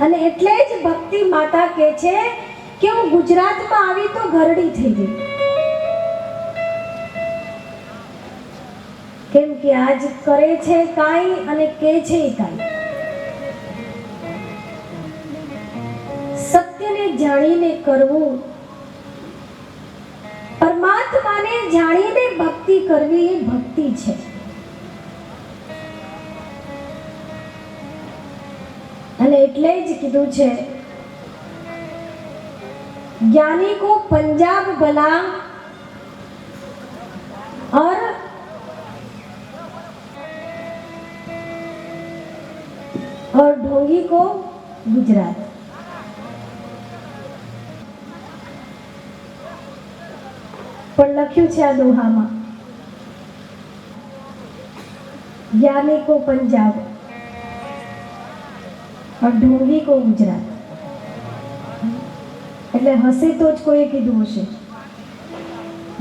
અને એટલે જ ભક્તિ માતા કહે છે કે હું ગુજરાતમાં આવી તો ઘરડી થઈ ગઈ, કેમ કે આજ કરે છે કાંઈ અને કે છે કાંઈ. સત્યને જાણીને કરવું, પરમાત્માને જાણીને ભક્તિ કરવી એ ભક્તિ છે. અને એટલે જ કીધું છે ज्ञानी को पंजाब भला और ढोंगी को गुजरात. પણ લખ્યું છે આ દોહામાં જ્ઞાની કો પંજાબ और ढोंगी को गुजरात. એટલે હશે તો જ કોઈએ કીધું હશે,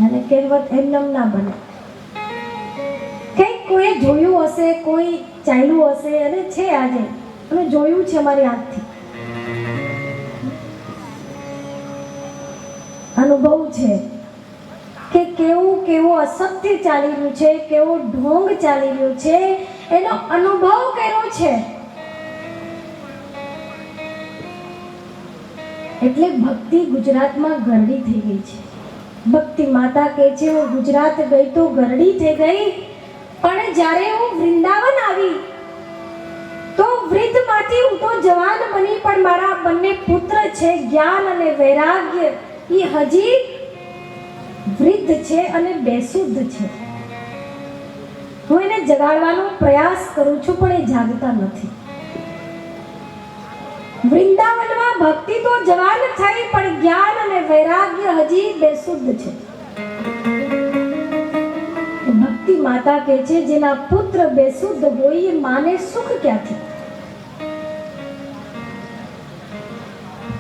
અને કહેવત એમનેમ ના બને. કંઈક કોઈએ જોયું હશે, કોઈ ચાલ્યું હશે અને છે આજે અમે જોયું છે અમારી આંખથી, અનુભવ છે કે કેવું કેવું અસત્ય ચાલી રહ્યું છે, કેવો ઢોંગ ચાલી રહ્યો છે, એનો અનુભવ કર્યો છે. એટલે ભક્તિ ગુજરાતમાં ગરડી થઈ ગઈ છે. ભક્તિ માતા કહે છે હું ગુજરાત ગઈ તો ગરડી થઈ ગઈ, પણ જ્યારે હું વૃંદાવન આવી તો વૃદ્ધમાંથી હું તો જવાન બની, પણ મારા બંને પુત્ર છે જ્ઞાન અને વૈરાગ્ય, એ હજી વૃદ્ધ છે અને બેસુદ્ધ છે. હું એને જગાડવાનો પ્રયાસ કરું છું પણ એ જાગતા નથી. વૃંદાવનમાં ભક્તિ તો જવાન થઈ પણ જ્ઞાન અને વૈરાગ્ય હજી બેસુદ્ધ છે. ભક્તિ માતા કહે છે જેના પુત્ર બેસુદ્ધ હોય એ માને સુખ ક્યાંથી?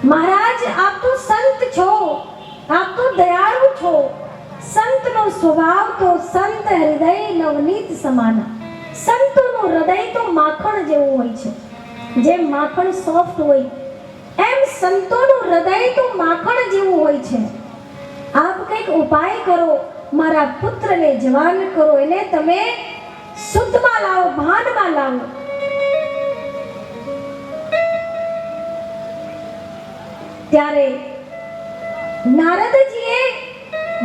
મહારાજ આપ તો સંત છો, આપ તો દયાળુ છો. સંતનો સ્વભાવ તો સંત હૃદય નવનીત સમાના. સંતોનું હૃદય તો માખણ જેવું હોય છે. જેમ માખણ સોફ્ટ હોય એમ સંતોનું હૃદય તો માખણ જેવું હોય છે. આપ કંઈક ઉપાય કરો, મારા પુત્રને જવાન કરો, એને તમે શુદ્ધમાં લાવો, ભાનમાં લાવો. ત્યારે નારદજીએ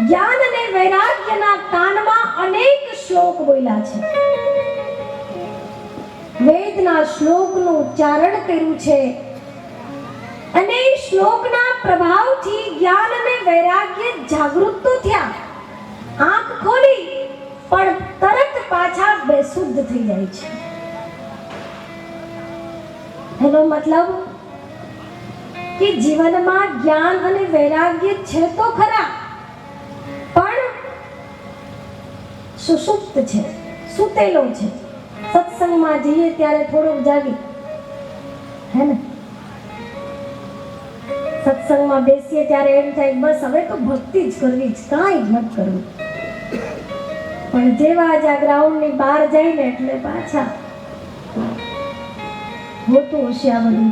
જ્ઞાન અને વૈરાગ્યના કાનમાં અનેક શ્લોક બોલ્યા છે. વેદના શ્લોકનું ઉચ્ચારણ કર્યું છે અને એ શ્લોકના પ્રભાવથી જ્ઞાન અને વૈરાગ્ય જાગૃત તો થયા, આંખ ખોલી પણ તરત પાછા બેસુદ્ધ થઈ જાય છે. એનો મતલબ કે જીવનમાં જ્ઞાન અને વૈરાગ્ય છે તો ખરા, પણ સુષુપ્ત છે, સૂતેલો છે. સત્સંગમાં જઈએ ત્યારે થોડુંક જાગી, હે ને? સત્સંગમાં બેસીએ ત્યારે એમ થાય બસ હવે તો ભક્તિ જ કરવી, જ કાંઈ જ નથી કરવું. પણ જેવા જ આ ગ્રાઉન્ડની બહાર જાય ને એટલે પાછા હોતું હશે આ બધું,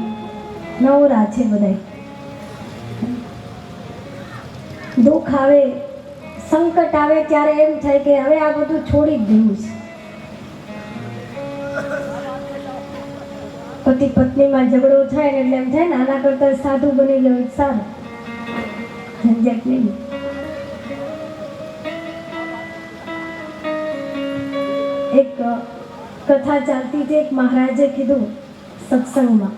નવરા છે બધાય. દુઃખ આવે, સંકટ આવે ત્યારે એમ થાય કે હવે આ બધું છોડી જ દેવું છે. પતિ પત્નીમાં ઝઘડો થાય ને એટલે એમ થાય ને આના કરતા સાધુ બની જવું સારું, ઝંઝટ નહીં. એક કથા ચાલતી હતી, એક મહારાજે કીધું સત્સંગમાં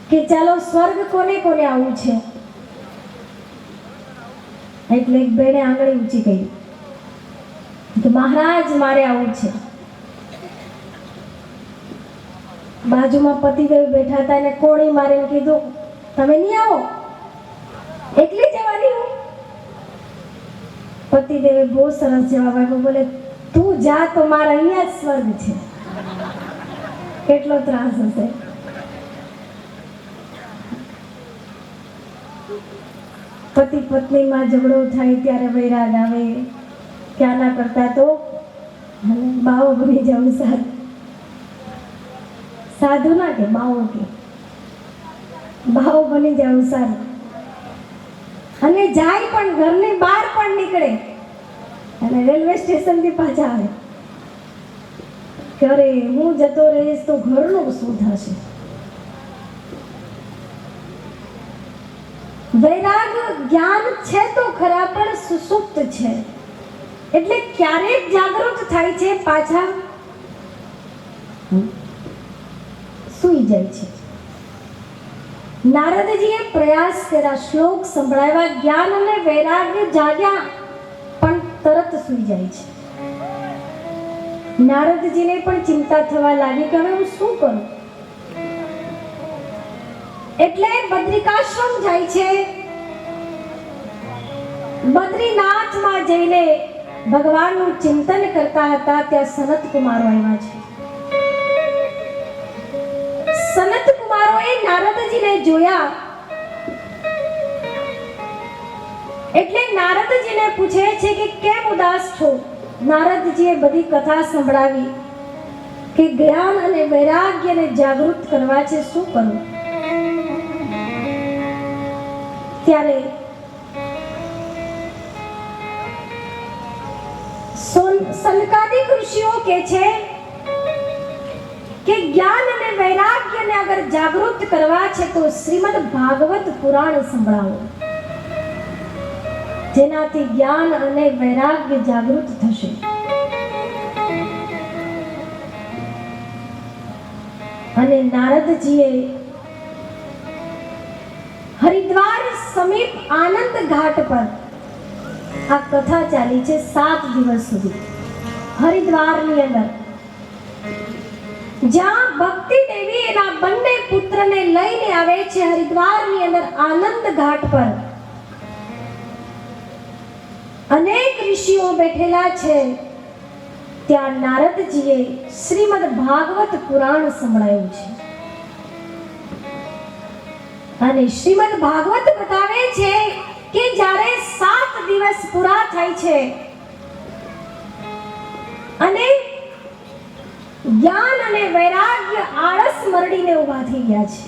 કે ચાલો સ્વર્ગ કોને કોને આવવું છે? એટલે એક બેને આંગળી ઊંચી કરી કે મહારાજ મારે આવવું છે. બાજુમાં પતિદેવ બેઠા હતા અને કોણી મારીને કીધું તમે નહીં આવો, એકલી જવાની હું. પતિદેવે બહુ સરસ જવાબ આપ્યો, બોલે તું જા તો મારા અહીંયા જ સ્વર્ગ છે. કેટલો ત્રાસ હશે. પતિ પત્નીમાં ઝઘડો થાય ત્યારે વૈરાગ આવે કે આના કરતા તો બાવો બની જવું સારું. સાધુ ના કે બાવો કે બાવો બની જાવ સારું. અને જાય પણ ઘરની બહાર પણ નીકળે અને રેલવે સ્ટેશનથી પાછા આવે કે અરે હું જતો રહીશ તો ઘરનું શું થશે. વૈરાગ જ્ઞાન છે તો ખરા પણ સુસુપ્ત છે, એટલે ક્યારેક જાગૃત થાય છે, પાછા સૂઈ જાય છે. નારદજીએ પ્રયાસ કર્યા, શ્લોક સંભળાવ્યા, જ્ઞાન અને વૈરાગ્ય જાગ્યા પણ તરત સૂઈ જાય છે. નારદજીને પણ ચિંતા થવા લાગી કે હવે હું શું કરું. એટલે બદ્રિકાશ્રમ જાય છે. બદ્રીનાથમાં જઈને ભગવાનનું ચિંતન કરતા હતા, ત્યાં સનત કુમારો આવ્યા છે. સનત કુમારોએ નારદજીને જોયા એટલે નારદજીને પૂછે છે કે કેમ ઉદાસ છો. નારદજીએ બધી કથા સંભળાવી કે જ્ઞાન અને વૈરાગ્યને જાગૃત કરવા છે, શું કરું. ત્યારે સનકાદિક ઋષિઓ કહે છે કે જ્ઞાન અને વૈરાગ્યને અગર જાગૃત કરવા છે તો શ્રીમદ ભાગવત પુરાણ સંભળાવો, જેનાથી જ્ઞાન અને વૈરાગ્ય જાગૃત થશે. અને નારદજીએ હરિદ્વાર સમીપ આનંદ ઘાટ પર આ કથા ચાલી છે 7 દિવસ સુધી. હરિદ્વારની અંદર જ્યાં ભક્તિ દેવી એના બંને પુત્રને લઈને આવે છે, હરિદ્વારની અંદર આનંદ ઘાટ પર અનેક ઋષિઓ બેઠેલા છે. ત્યાં નારદજીએ શ્રીમદ ભાગવત પુરાણ સંભળાયું છે. અને શ્રીમદ ભાગવત બતાવે છે કે જ્યારે 7 દિવસ પૂરા થાય છે અને જ્ઞાન અને વૈરાગ્ય આળસ મરડીને ઊભા થઈ ગયા છે.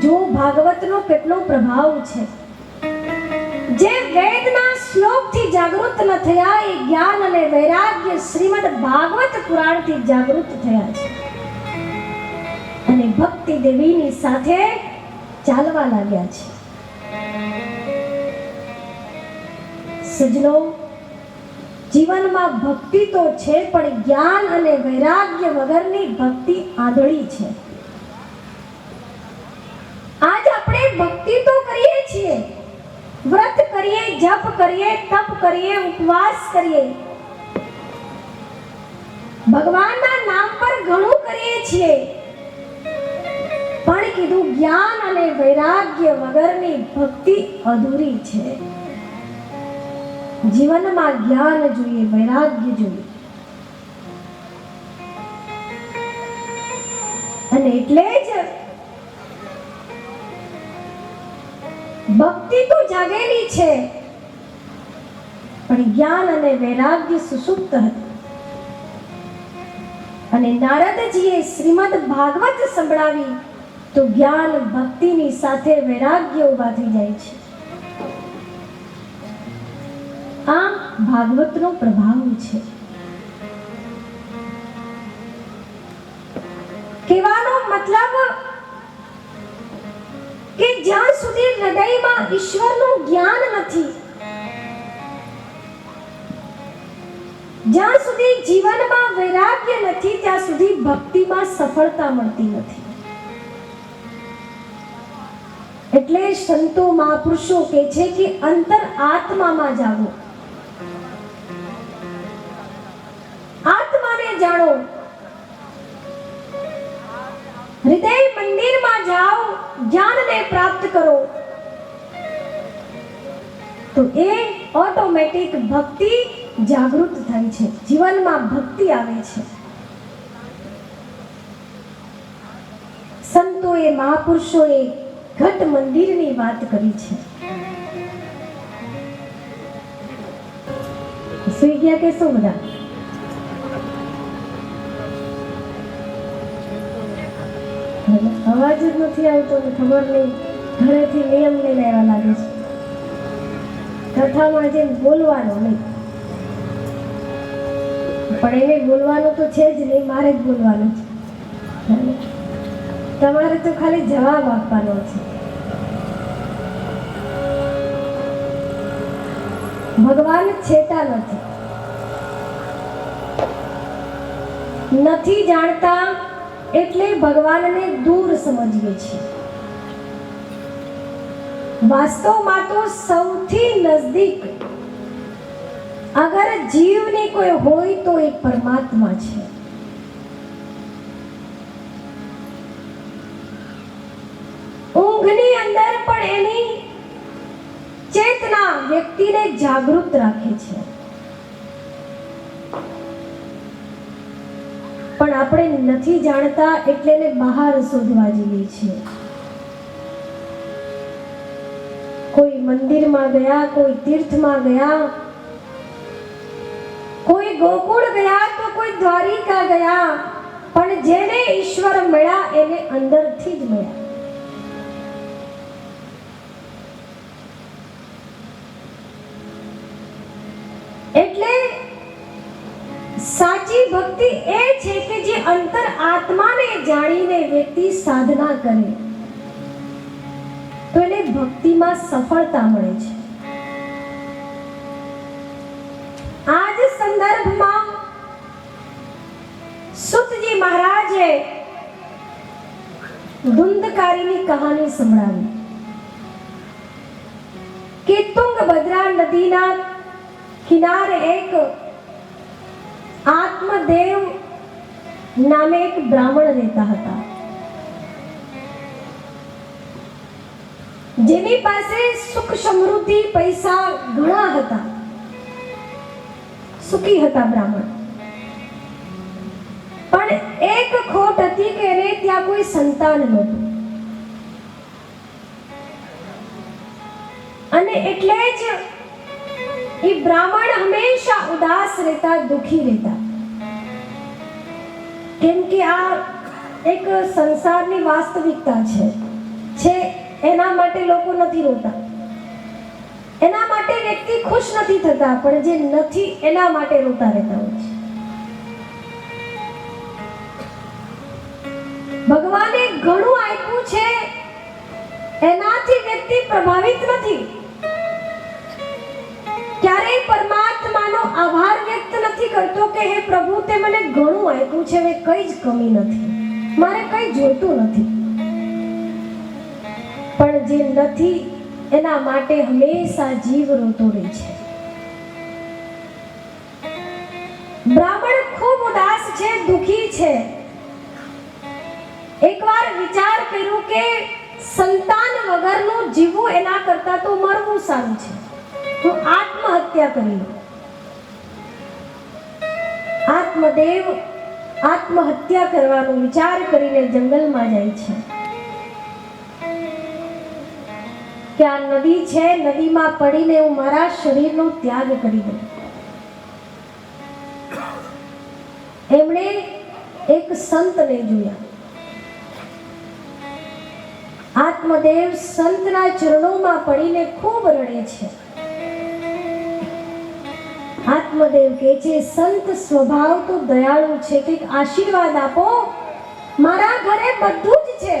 જો ભાગવતનો કેટલો પ્રભાવ છે. જે વેદના શ્લોકથી જાગૃત ન થયા એ જ્ઞાન અને વૈરાગ્ય શ્રીમદ ભાગવત પુરાણથી જાગૃત થયા છે અને ભક્તિ દેવીની સાથે ચાલવા લાગ્યા છે. સજનો, જીવનમાં ભક્તિ તો છે પણ જ્ઞાન અને વૈરાગ્ય વગરની ભક્તિ આંધળી છે. આજ આપણે ભક્તિ તો કરીએ છીએ, વ્રત કરીએ, જપ કરીએ, તપ કરીએ, ઉપવાસ કરીએ, ભગવાનના નામ પર ઘણું કરીએ છીએ, પણ કીધું જ્ઞાન અને વૈરાગ્ય વગરની ભક્તિ અધૂરી છે. જીવનમાં જ્ઞાન જોઈએ, વૈરાગ્ય જોઈએ. અને એટલે જ ભક્તિ તો જાગેલી છે પણ જ્ઞાન અને વૈરાગ્ય સુષુપ્ત હતું. અને નારદજીએ શ્રીમદ ભાગવત સંભળાવી તો જ્ઞાન ભક્તિની સાથે વૈરાગ્ય ઊભા થઈ જાય છે. આ ભાગવતનો પ્રભાવ છે. કહેવાનો મતલબ કે જ્યાં સુધી હૃદયમાં ઈશ્વરનું જ્ઞાન નથી, જ્યાં સુધી જીવનમાં વૈરાગ્ય નથી, ત્યાં સુધી ભક્તિમાં સફળતા મળતી નથી. એટલે સંતો મહાપુરુષો કહે છે કે અંતર આત્મામાં જાઓ, આત્માને જાણો, હૃદય મંદિરમાં જાઓ, જ્ઞાનને પ્રાપ્ત કરો તો એ ઓટોમેટિક ભક્તિ જાગૃત થાય છે, જીવનમાં ભક્તિ આવે છે. સંતોએ મહાપુરુષોએ ઘટ મંદિરની વાત કરી છે. સુઈ ગયા કે શું બધા? અવાજ જ નથી આવતો ને ખબર નહીં ઘરેથી નિયમ લઈને આવ્યા લાગે છે કથામાં જેમ બોલવાનું નહીં, પણ એને બોલવાનું તો છે જ નહીં, મારે જ બોલવાનું છે. તમારે તો ખાલી જવાબ આપવાનો છે. ભગવાન છેટા નથી જાણતા એટલે ભગવાનને દૂર સમજીએ છીએ. વાસ્તવમાં તો સૌથી નજદીક અગર જીવની કોઈ હોય તો એ પરમાત્મા છે. ઊંઘની અંદર પણ એની ચેતના વ્યક્તિને જાગૃત રાખે છે, પણ આપણે નથી જાણતા એટલે એને બહાર શોધવા જઈએ છીએ. કોઈ મંદિરમાં ગયા, કોઈ તીર્થમાં ગયા, કોઈ ગોકુળ ગયા તો કોઈ દ્વારિકા ગયા, પણ જેને ઈશ્વર મળ્યા એને અંદરથી જ મળ્યા. એટલે સાચી ભક્તિ એ છે કે જે અંતર આત્માને જાણીને વ્યક્તિ સાધના કરે તો એને ભક્તિમાં સફળતા મળે છે. આ જ સંદર્ભમાં સુતજી મહારાજે ધુંધકારીની કહાની સંભળાવી કે તુંગભદ્રા નદીના કિનારે એક આત્મદેવ નામે એક બ્રાહ્મણ રહેતા હતા, જેની પાસે સુખ સમૃદ્ધિ પૈસા ઘણા હતા, સુખી હતા બ્રાહ્મણ. પણ એક ખોટ હતી કે એને ત્યાં કોઈ સંતાન નહોતું, અને એટલે જ એ બ્રાહ્મણ હંમેશા ઉદાસ રહેતા, દુખી રહેતા. કેમ કે આ એક સંસારની વાસ્તવિકતા છે. એના માટે લોકો નથી રોતા, એના માટે વ્યક્તિ ખુશ નથી થતા, પણ જે નથી એના માટે રોતા રહેતા હોય છે. ભગવાને ઘણું આપ્યું છે, એનાથી વ્યક્તિ પ્રભાવિત નથી. ક્યારેય પરમાત્માનો આભાર વ્યક્ત નથી કરતો કે હે પ્રભુ તે મને ઘણું આપ્યું છે, હવે કઈ જ કમી નથી, મારે કઈ જોઈતું નથી. પણ જે નથી એના માટે હંમેશા જીવ રોતો રહે છે. બ્રાહ્મણ ખૂબ ઉદાસ છે, દુખી છે. એકવાર વિચાર કર્યો કે સંતાન વગરનું જીવવું એના કરતા તો મરવું સારું છે, હું આત્મહત્યા કરી લઉં. આત્મદેવ આત્મહત્યા કરવાનો વિચાર કરીને જંગલમાં જાય છે કે આ નદી છે, નદીમાં પડીને હું મારા શરીરનો ત્યાગ કરી દઉં. એમણે એક સંતને જોયા. આત્મદેવ સંતના ચરણોમાં પડીને ખૂબ રડે છે. આત્મદેવ કહે છે, સંત સ્વભાવ તો દયાળુ છે, કંઈક આશીર્વાદ આપો. મારા ઘરે બધું જ છે,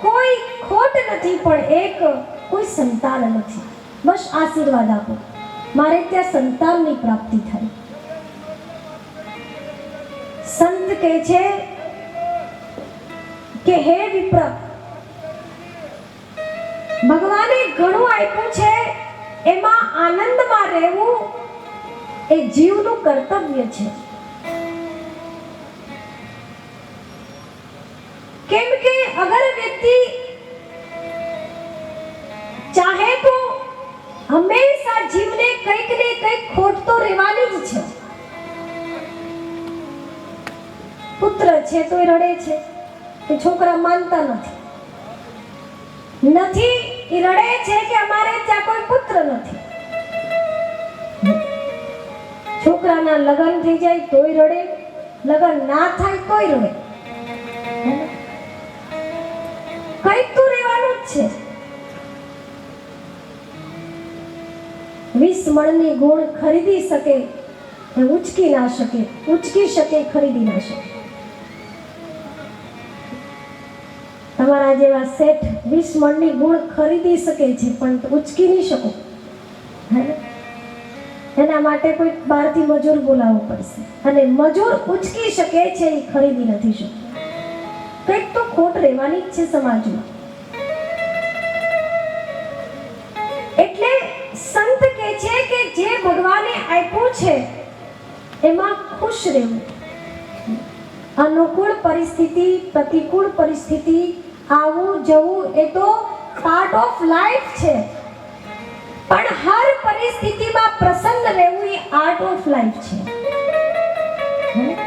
કોઈ ખોટ નથી, પણ એક કોઈ સંતાન નથી, બસ આશીર્વાદ આપો, મારે ત્યાં સંતાનની પ્રાપ્તિ થાય. સંત કહે છે કે હે વિપ્ર, ભગવાને ઘણું આપ્યું છે, એમાં આનંદમાં રહેવું એ જીવનું કર્તવ્ય છે. કેમ કે અગર વ્યક્તિ ચાહે તો હંમેશા જીવને કંઈક ને કંઈક ખોટ તો રહેવાની જ છે. પુત્ર છે તો રડે છે, કે છોકરા માનતા નથી, એ રડે છે કે અમારે ત્યાં કોઈ પુત્ર નથી. છોકરાના લગ્ન થઈ જાય તોય રડે, લગ્ન ના થાય તોય રડે. મણની ગુણ ખરીદી શકે એ ઉચકી ના શકે, ઉચકી શકે ખરીદી ના શકે. તમારા જેવા શેઠ 20 મણની ગુણ ખરીદી શકે છે પણ ઉચકી નહીં શકો. એના માટે કોઈ બહારથી મજૂર બોલાવવો પડશે, અને મજૂર ઉચકી શકે છે એ ખરીદી નથી શકતો. કંઈક તો ખોટ રહેવાની જ છે સમાજમાં. એટલે સંત કહે છે કે જે ભગવાને આપ્યું છે એમાં ખુશ રહેવું. અનુકૂળ પરિસ્થિતિ, પ્રતિકૂળ પરિસ્થિતિ, આવું જવું એ તો પાર્ટ ઓફ લાઈફ છે, પણ હર પરિસ્થિતિમાં પ્રસન્ન રહેવું એ આર્ટ ઓફ લાઈફ છે.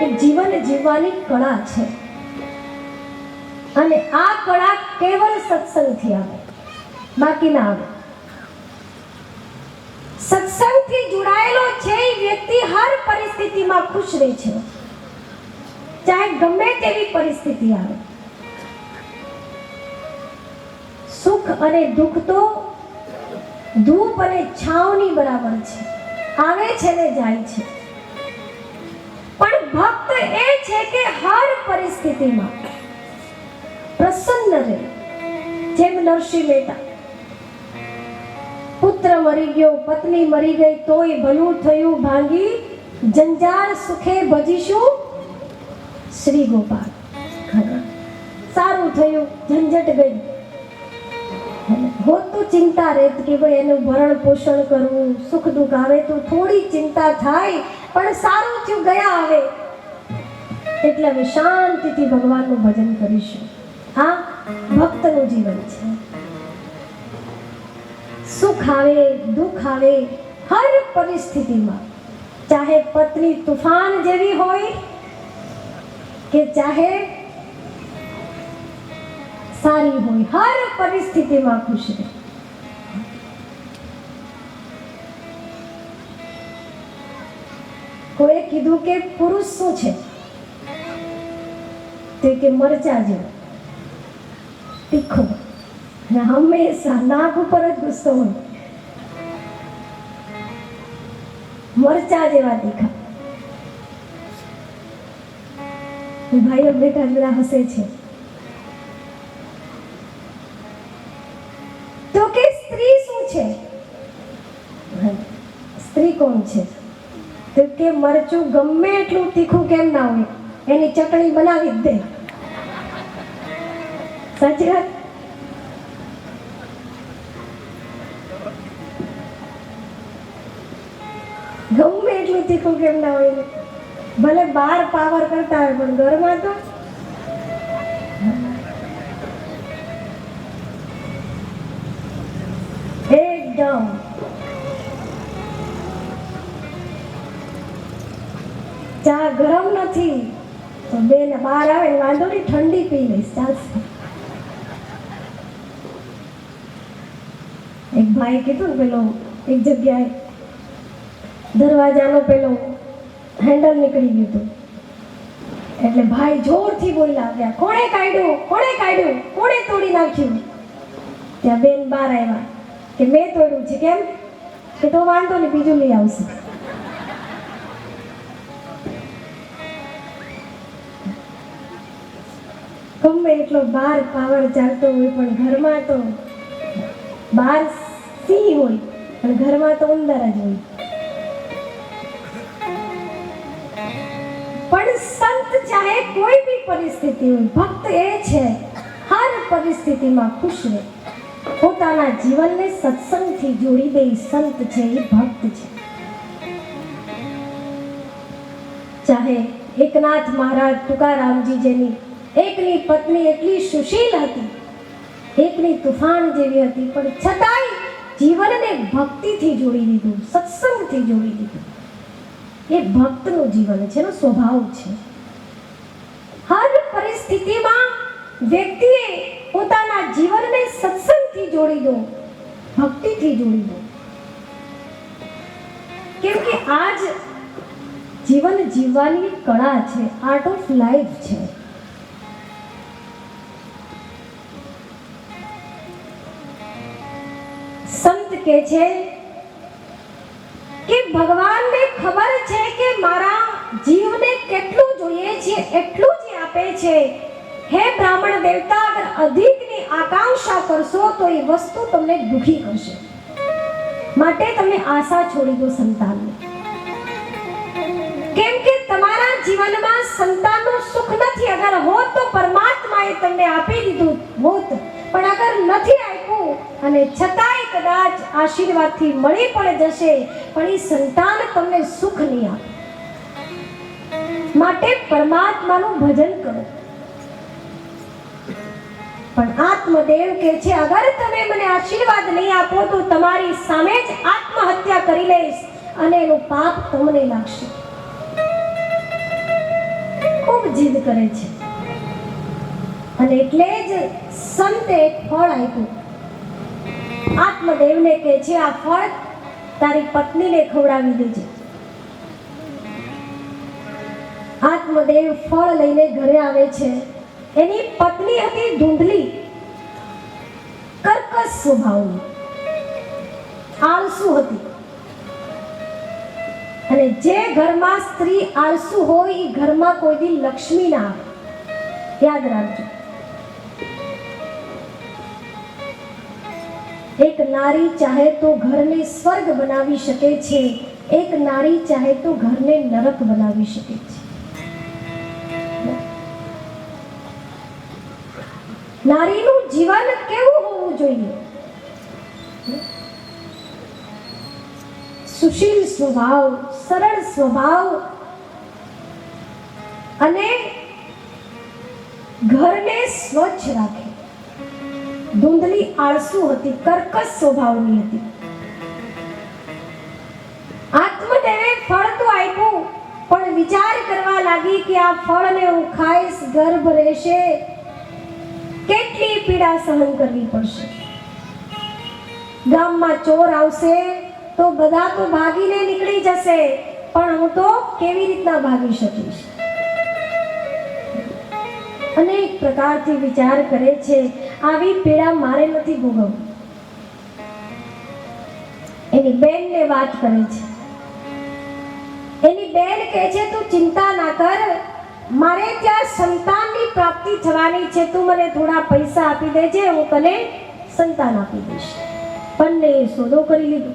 એક જીવન જીવવાની કળા છે, અને આ કળા કેવલ સત્સંગથી આવે, બાકી ના આવે. સત્સંગથી જોડાયેલો છે એ વ્યક્તિ હર પરિસ્થિતિમાં ખુશ રહે છે, ચાહે ગમે તેવી પરિસ્થિતિ આવે. સુખ અને દુઃખ તો ધૂપ અને છાવની બરાબર છે, આવે છે ને જાય છે. પણ ભક્ત એ છે કે હર પરિસ્થિતિમાં પ્રસન્ન રહે. જેમ નરસિંહ મહેતા, પુત્ર મરી ગયો, પત્ની મરી ગઈ, તોય ભલું થયું ભાંગી, જંજાળ સુખે ભજીશું શ્રી ગોપાલ. સારું થયું, ઝંઝટ ગઈ. હોત તો ચિંતા રહેત કે ભાઈ એનું ભરણ પોષણ કરવું, સુખ દુઃખ આવે તો થોડી ચિંતા થાય, પણ સારું થયું ગયા આવે એટલે હવે શાંતિથી ભગવાનનું ભજન કરીશું. આ ભક્તનું જીવન છે. સુખ આવે, દુઃખ આવે, હર પરિસ્થિતિમાં, ચાહે પત્ની તુફાન જેવી હોય કે ચાહે સારી હોય, હર પરિસ્થિતિમાં ખુશ રહે. કોઈ કીધું કે પુરુષ શું છે, તે કે મરચા જેવો તીખો, હંમેશા નાક ઉપર જ ગુસ્સો હોય, મરચા જેવા તીખા. ભાઈઓ બેટા જરા હસે છે. તો કે સ્ત્રી શું છે? સ્ત્રી કોણ છે? તો કે મરચું ગમે એટલું તીખું કેમ ના હોય, એની ચટણી બનાવી જ દે. સાચી વાત. ગમે એટલું તીખું કેમ ના હોય, ભલે બહાર પાવર કરતા હોય પણ ઘરમાં તો એકદમ ચા ગરમ નથી તો બેન બહાર આવે વાંધો નહીં, ઠંડી પી લઈશ ચાલશે. એક ભાઈ કીધું ને, પેલો એક જગ્યાએ દરવાજાનો પેલો હેન્ડલ નીકળી ગયું હતું, એટલે ભાઈ જોરથી બોલ્યા ગયા, કોણે કાઢ્યું, કોણે કાઢ્યું, કોણે તોડી નાખ્યું? ત્યાં બેન બહાર આવ્યા કે મેં તોડ્યું છે. કેમ? કે તો વાંધો નહીં, બીજું લઈ આવશે. ગમે એટલો બહાર પાવર ચાલતો હોય પણ ઘરમાં તો, બહાર સિંહ હોય અને ઘરમાં તો ઉંદર જ હોય. પણ સંત ચાહે કોઈ બી પરિસ્થિતિ હોય, ભક્ત એ છે હર પરિસ્થિતિમાં ખુશ રહે, પોતાના જીવનને સત્સંગથી જોડી દે. સંત છે એ ભક્ત છે. ચાહે એકનાથ મહારાજ, તુકારામજી, જેની એકની પત્ની એટલી સુશીલ હતી, એકની તુફાન જેવી હતી, પણ છતાંય જીવનને ભક્તિથી જોડી દીધું, સત્સંગથી જોડી દીધું. એ ભક્તનું જીવન છે, એનો સ્વભાવ છે. હર પરિસ્થિતિમાં વ્યક્તિએ પોતાના જીવનને સત્સંગથી જોડી દો, ભક્તિથી જોડી દો. કેમ કે આ જ જીવન જીવવાની કળા છે, આર્ટ ઓફ લાઈફ છે. સંત કહે છે છે એટલું જ આપે છે. હે બ્રાહ્મણ દેવતા, અગર અધિકની આકાંક્ષા કરશો તો એ વસ્તુ તમને દુખી કરશે. માટે તમે આશા છોડી દો સંતાનની. કેમ કે તમારા જીવનમાં સંતાનનું સુખ નથી. અગર હોત તો પરમાત્માએ તમને આપી દીધું હોત, પણ અગર નથી આપ્યું અને છતાંય કદાચ આશીર્વાદથી મળી પણ જશે, પણ એ સંતાન તમને સુખ નહીં આપે. માટે પરમાત્માનું ભજન કરો. પણ આત્મદેવ કહે છે, અગર તમે મને આશીર્વાદ નહીં આપો તો તમારી સામે જ આત્મહત્યા કરી લઈશ અને એનું પાપ તમને લાગશે. ખૂબ જીદ કરે છે અને એટલે જ સંતે એક ફળ આપ્યું. આત્મદેવને કહે છે, આ ફળ તારી પત્નીને ખવડાવી દેજે. આત્મદેવ ફળ લઈને ઘરે આવે છે. એની પત્ની હતી ધૂંધલી, કર્કશ સ્વભાવની, આળસુ હતી. અને જે ઘરમાં સ્ત્રી આળસુ હોય એ ઘરમાં કોઈ દી લક્ષ્મી ના આવે. યાદ રાખજો. એક નારી ચાહે તો ઘરને સ્વર્ગ બનાવી શકે છે, એક નારી ચાહે તો ઘરને નરક બનાવી શકે છે. નારીનું જીવન કેવું હોવું જોઈએ? સુશીલ સ્વભાવ, સરળ સ્વભાવ અને ઘરને સ્વચ્છ રાખે. ધૂંધલી આળસુ હતી, કર્કશ સ્વભાવની હતી. આત્મદેવે ફળ તો આપ્યું, પણ વિચાર કરવા લાગી કે આ ફળને હું ખાઈશ, ગર્ભ રહેશે, કેટલી પીડા સહન કરવી પડશે. ગામમાં ચોર આવશે તો બધા તો ભાગીને નીકળી જશે, પણ હું તો કેવી રીતના ભાગી શકીશ? અનેક પ્રકારથી વિચાર કરે છે. આવી પીડા મારે નથી ભોગવવી. એની બેનને વાત કરે છે. એની બેન કહે છે, તું ચિંતા ના કર, મારે ત્યાં સંતાનની પ્રાપ્તિ થવાની છે, તું મને થોડા પૈસા આપી દેજે, હું તને સંતાન આપી દઈશ. બંને સોદો કરી લીધો.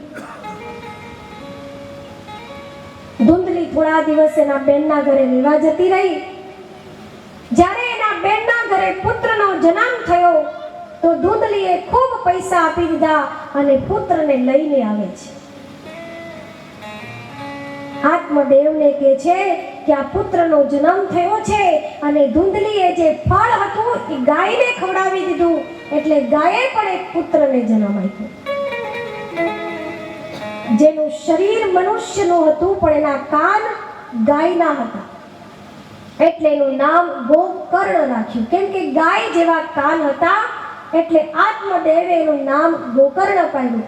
ધૂંધલી થોડા દિવસ એના બેનના ઘરે રહેવા જતી રહી. જ્યારે એના બેનના ઘરે પુત્રનો જન્મ થયો તો ધૂંધલીએ ખૂબ પૈસા આપી દીધા અને પુત્રને લઈને આવે છે. આત્મદેવને કહે છે કે આ પુત્રનો જન્મ થયો છે અને ધૂંધલીએ જે ફળ હતું એ ગાયને ખવડાવી દીધું, એટલે ગાયે પણ એક પુત્રને જન્મ આપ્યો. જેનું શરીર મનુષ્યનું હતું પણ એના કાન ગાયના હતા, એટલે એનું નામ ગોકર્ણ રાખ્યું. કેમ કે ગાય જેવા કાન હતા એટલે આત્મદેવે એનું નામ ગોકર્ણ પાડ્યું.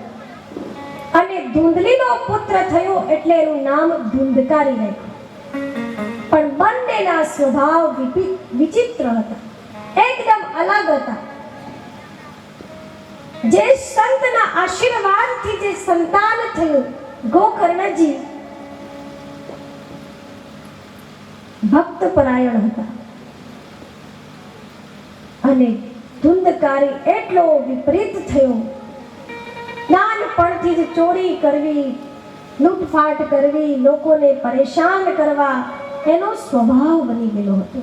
અને ધૂંધલીનો પુત્ર થયો એટલે એનું નામ ધુંધકારી રાખ્યું. પણ બંનેના સ્વભાવ વિચિત્ર હતા, એકદમ અલગ હતા. જે સંતના આશીર્વાદથી જે સંતાન થયું, ગોકર્ણજી ભક્ત પરાયણ હતા અને ધુંધકારી એટલો વિપરીત થયો. નાનપણથી જ ચોરી કરવી, લૂંટફાટ કરવી, લોકોને પરેશાન કરવા એનો સ્વભાવ બની ગયો હતો.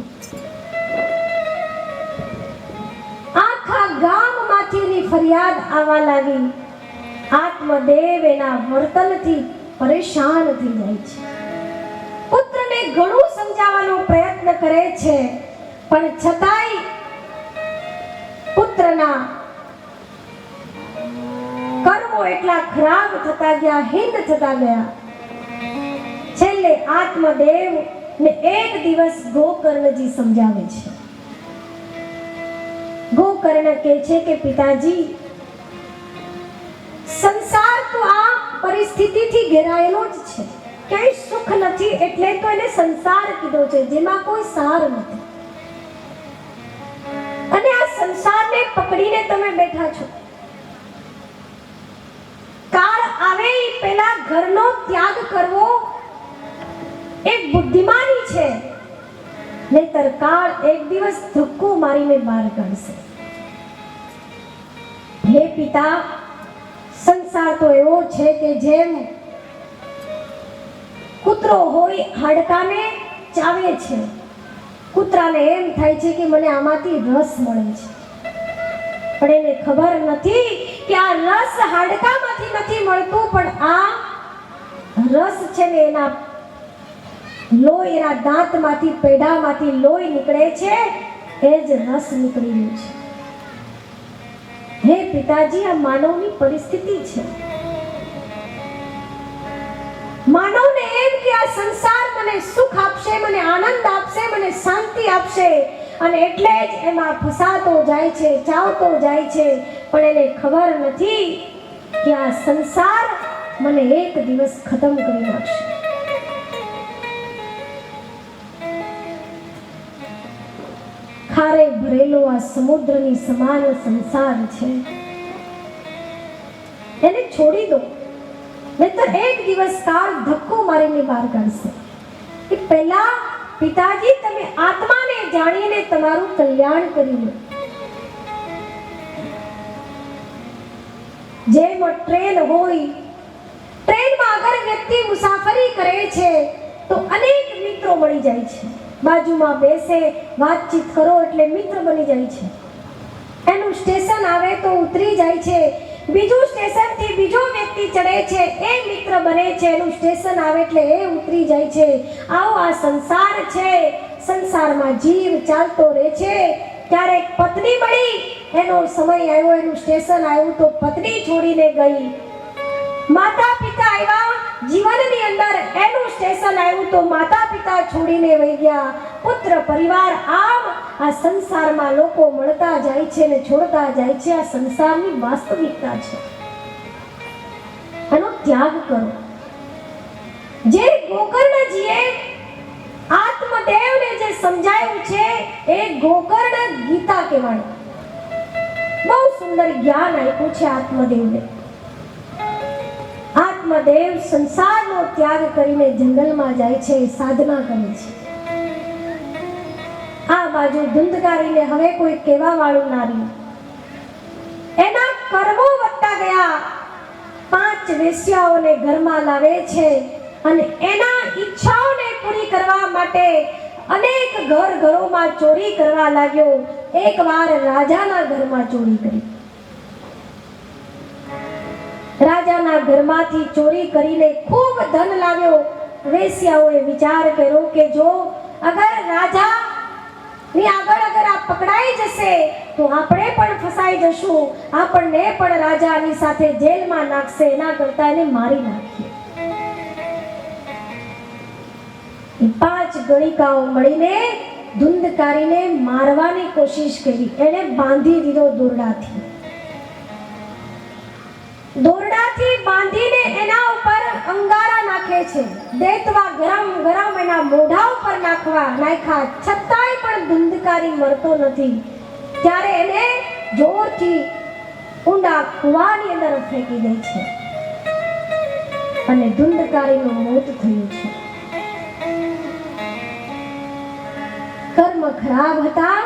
આખા ગામમાંથી એની ફરિયાદ આવવા લાગી. આત્મદેવ એના વર્તનથી પરેશાન થઈ જાય છે. પુત્રને ઘણું સમજાવવાનો પ્રયત્ન કરે છે, પણ છતાંય પુત્રના કર્મો એટલા ખરાબ થતા ગયા, હિંદ થતા ગયા. છેલ્લે આત્મદેવ ને એક દિવસ ગોકર્ણજી સમજાવે છે. ગોકર્ણ કહે છે કે પિતાજી, સંસાર તો આ પરિસ્થિતિથી ઘેરાયેલો જ છે, ક્યાંય સુખ નથી, એટલે તો એને સંસાર કીધો છે, જેમાં કોઈ સાર નથી. અને આ સંસારને પકડીને તમે બેઠા છો. કાળ આવે એ પહેલા ઘરનો ત્યાગ કરવો એ બુદ્ધિમાની છે. નહીતર કાળ એક દિવસ ધક્કો મારીને બહાર કાઢશે. હે પિતા, સંસાર તો એવો છે કે જેમ કૂતરો હોય હાડકાને ચાવે છે. કૂતરાને એમ થાય છે કે મને આમાંથી રસ મળે છે, પણ એને ખબર નથી કે આ રસ હાડકામાંથી નથી મળતું, પણ આ રસ છે ને એના લોહી, એના દાંતમાંથી, પેઢામાંથી લોહી નીકળે છે, એ જ રસ નીકળી રહ્યું છે. હે પિતાજી, આ માનવની પરિસ્થિતિ છે. માનવને એમ કે આ સંસાર મને સુખ આપશે, મને આનંદ આપશે, મને શાંતિ આપશે, અને એટલે જ એમાં ફસાતો જાય છે, ચાવતો જાય છે, પણ એને ખબર નથી કે આ સંસાર મને એક દિવસ ખતમ કરી નાખશે. ખારે ભરેલો આ સમુદ્રની સમાન સંસાર છે, એને છોડી દો, નહીતર એક દિવસ કાળ ધક્કો મારીને બહાર કાઢશે. કે પહેલા પિતાજી, તમે આત્માને જાણીને તમારું કલ્યાણ કરી લો. જેમ ટ્રેન હોય, ટ્રેનમાં અગર વ્યક્તિ મુસાફરી કરે છે તો અનેક મિત્રો મળી જાય છે. બાજુમાં બેસે, વાતચીત કરો એટલે મિત્ર બની જાય છે. એનું સ્ટેશન આવે તો ઉતરી જાય છે, બીજું સ્ટેશનથી બીજો વ્યક્તિ ચડે છે, એ મિત્ર બને છે. એનું સ્ટેશન આવે એટલે એ ઉતરી જાય છે. આવો આ સંસાર છે. સંસારમાં જીવ ચાલતો રહે છે. ક્યારેક પત્ની મળી, એનો સમય આવ્યો, એનું સ્ટેશન આવ્યું તો પત્ની છોડીને ગઈ. માતા પિતા આવ્યા જીવનની અંદર, એનું સ્ટેશન આવ્યું તો માતા પિતા છોડીને વહી ગયા. પુત્ર પરિવાર, આમ આ સંસારમાં લોકો મળતા જાય છે ને છોડતા જાય છે. આ સંસારની વાસ્તવિકતા છે. એનો ત્યાગ કરો. જે ગોકર્ણજીએ આત્મદેવને જે સમજાવ્યું છે એ ગોકર્ણ ગીતા કહેવાય. બહુ સુંદર જ્ઞાન આપ્યું છે આત્મદેવને. આત્મદેવ સંસારનો ત્યાગ કરીને જંગલમાં જાય છે, સાધના કરે છે. આ બાજુ ધુંધકારીને હવે કોઈ કહેવા વાળું ના રહ્યું. એના કર્મો વધતા ગયા. 5 વેશ્યાઓને ઘરમાં લાવે છે અને એના ઈચ્છાઓને પૂરી કરવા માટે અનેક ઘરોમાં ચોરી કરવા લાગ્યો. એકવાર રાજાના ઘરમાં ચોરી કરી. રાજાના ઘરમાંથી ચોરી કરીને ખૂબ ધન લાવ્યો. વેશ્યાઓએ વિચાર કર્યો કે જો અગર રાજા ની આગળ અગર આ પકડાઈ જશે તો આપણે પણ ફસાઈ જશું, આપણને પણ રાજાની સાથે જેલમાં નાખશે. એના કરતા એને મારી નાખીએ. 5 ગણિકાઓ મળીને ધુંધકારીને મારવાની કોશિશ કરી. એને બાંધી દીધો દોરડાથી. દોરડાથી બાંધીને એના ઉપર અંગારા નાખે છે. દેતવા ગરમ ગરમ એના મોઢા ઉપર નાખ્યા, છતાંય પણ ધુંધકારી મરતો નથી. ત્યારે એને જોરથી ઊંડા કૂવાની અંદર ફેંકી દે છે અને ધુંધકારીનું મોત થયું છે. કર્મ ખરાબ હતા